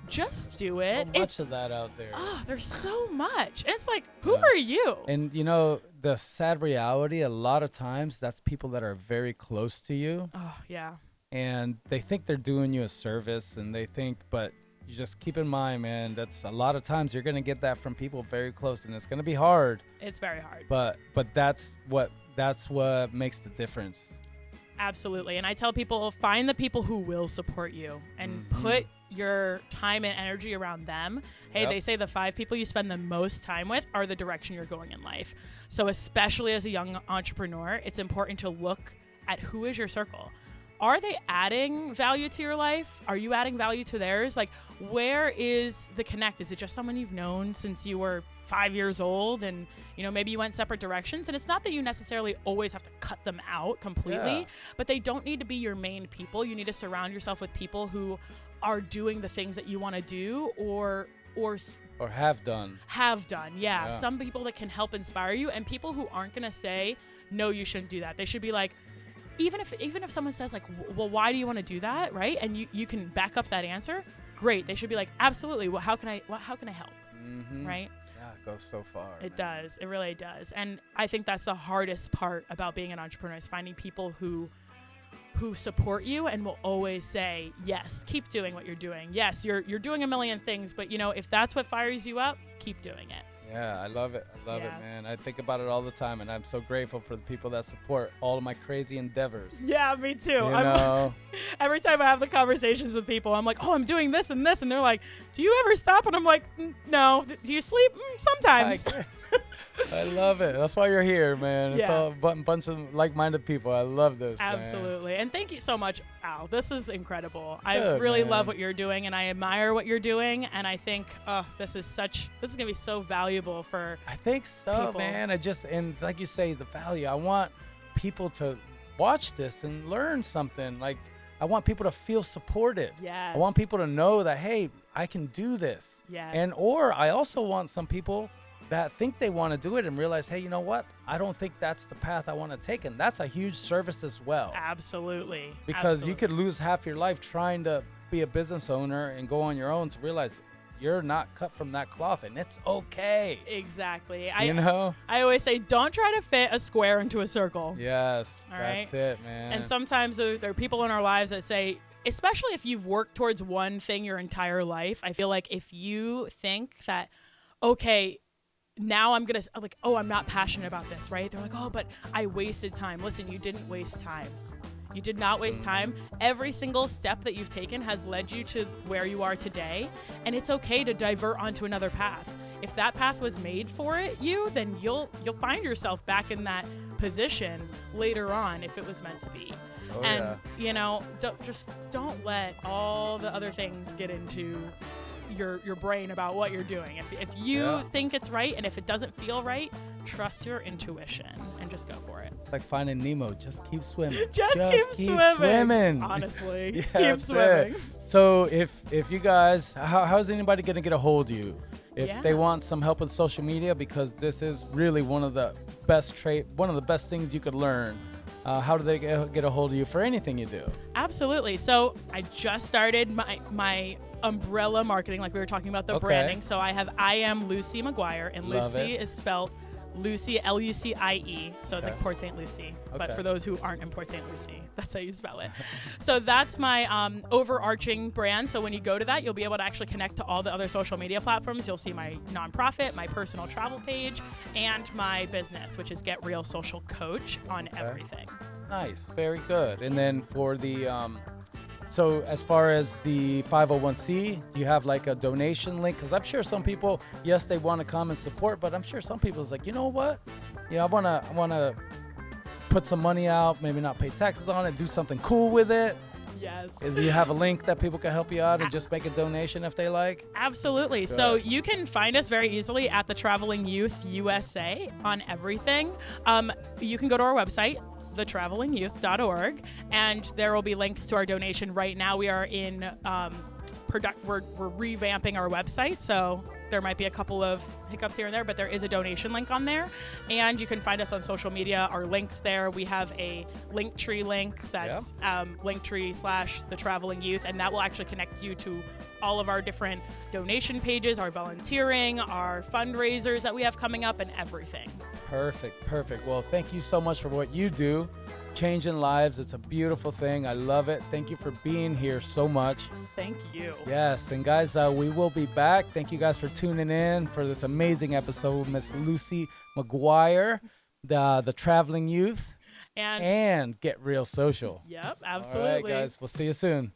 Just do it. So much of that out there. Oh, there's so much. It's like, who are you? And the sad reality, a lot of times that's people that are very close to you. Oh, yeah. And they think they're doing you a service, and but you just keep in mind, man, that's a lot of times you're going to get that from people very close, and it's going to be hard. It's very hard. But that's what makes the difference. Absolutely. And I tell people, find the people who will support you and put your time and energy around them. Hey, they say the 5 people you spend the most time with are the direction you're going in life. So especially as a young entrepreneur, it's important to look at who is your circle. Are they adding value to your life? Are you adding value to theirs? Like, where is the connect? Is it just someone you've known since you were 5 years old and, you know, maybe you went separate directions? And it's not that you necessarily always have to cut them out completely, but they don't need to be your main people. You need to surround yourself with people who are doing the things that you want to do or have done. Yeah. Some people that can help inspire you, and people who aren't going to say, no, you shouldn't do that. They should be like, even if someone says like, well, why do you want to do that? Right. And you can back up that answer. Great. They should be like, absolutely. Well, how can I help? Right. Yeah, it goes so far. It does. It really does. And I think that's the hardest part about being an entrepreneur, is finding people who support you and will always say, yes, keep doing what you're doing. Yes, you're doing a million things, but you know, if that's what fires you up, keep doing it. Yeah, I love it. I love it, man. I think about it all the time, and I'm so grateful for the people that support all of my crazy endeavors. Yeah, me too. You know? Every time I have the conversations with people, I'm like, oh, I'm doing this and this. And they're like, do you ever stop? And I'm like, no. Do you sleep? Sometimes. I love it. That's why you're here, man. It's all a bunch of like-minded people. I love this. Absolutely. Man. And thank you so much, Al. This is incredible. I really love what you're doing, and I admire what you're doing. And I think, this is going to be so valuable for I think so, people. Man. And like you say, the value. I want people to watch this and learn something. Like, I want people to feel supported. Yes. I want people to know that, hey, I can do this. Yes. Or I also want some people that think they want to do it and realize, hey, you know what? I don't think that's the path I want to take. And that's a huge service as well. Absolutely. Because you could lose half your life trying to be a business owner and go on your own to realize you're not cut from that cloth, and it's okay. Exactly. I always say, don't try to fit a square into a circle. Yes. All that's right? it, man. And sometimes there are people in our lives that say, especially if you've worked towards one thing your entire life, I feel like if you think that, okay, now I'm not passionate about this, right? They're like, oh, but I wasted time. Listen, you didn't waste time. You did not waste time. Every single step that you've taken has led you to where you are today, and it's okay to divert onto another path. If that path was made for you, then you'll find yourself back in that position later on if it was meant to be. You know, don't let all the other things get into your brain about what you're doing. If you think it's right, and if it doesn't feel right, trust your intuition and just go for it. It's like Finding Nemo. Just keep swimming. Just keep swimming. Honestly, keep swimming. So if you guys, how's anybody going to get a hold of you? If they want some help with social media, because this is really one of the best things you could learn. How do they get a hold of you for anything you do? Absolutely. So I just started my umbrella marketing, like we were talking about the branding. So I am Lucie McGuire, and Lucie is spelled Lucie, Lucie. So it's like Port St. Lucie. But for those who aren't in Port St. Lucie, that's how you spell it. So that's my overarching brand. So when you go to that, you'll be able to actually connect to all the other social media platforms. You'll see my nonprofit, my personal travel page, and my business, which is Get Real Social Coach on everything. Nice. Very good. And then for the so as far as the 501c, do you have like a donation link? Because I'm sure some people, yes, they want to come and support, but I'm sure some people's like, you know what? I want to put some money out, maybe not pay taxes on it, do something cool with it. Yes. Do you have a link that people can help you out and just make a donation if they like? Absolutely. Good. So you can find us very easily at the Traveling Youth USA on everything. You can go to our website, thetravelingyouth.org, and there will be links to our donation. Right now we are in we're revamping our website, so there might be a couple of hiccups here and there, but there is a donation link on there, and you can find us on social media. Our links there, we have a Linktree link that's Linktree/The Traveling Youth, and that will actually connect you to all of our different donation pages, our volunteering, our fundraisers that we have coming up, and everything. Perfect. Well, thank you so much for what you do. Changing lives. It's a beautiful thing. I love it. Thank you for being here so much. Thank you. Yes. And guys, we will be back. Thank you guys for tuning in for this amazing episode with Miss Lucie McGuire, the Traveling Youth. And get real social. yep, All right, absolutely. guys. We'll see you soon.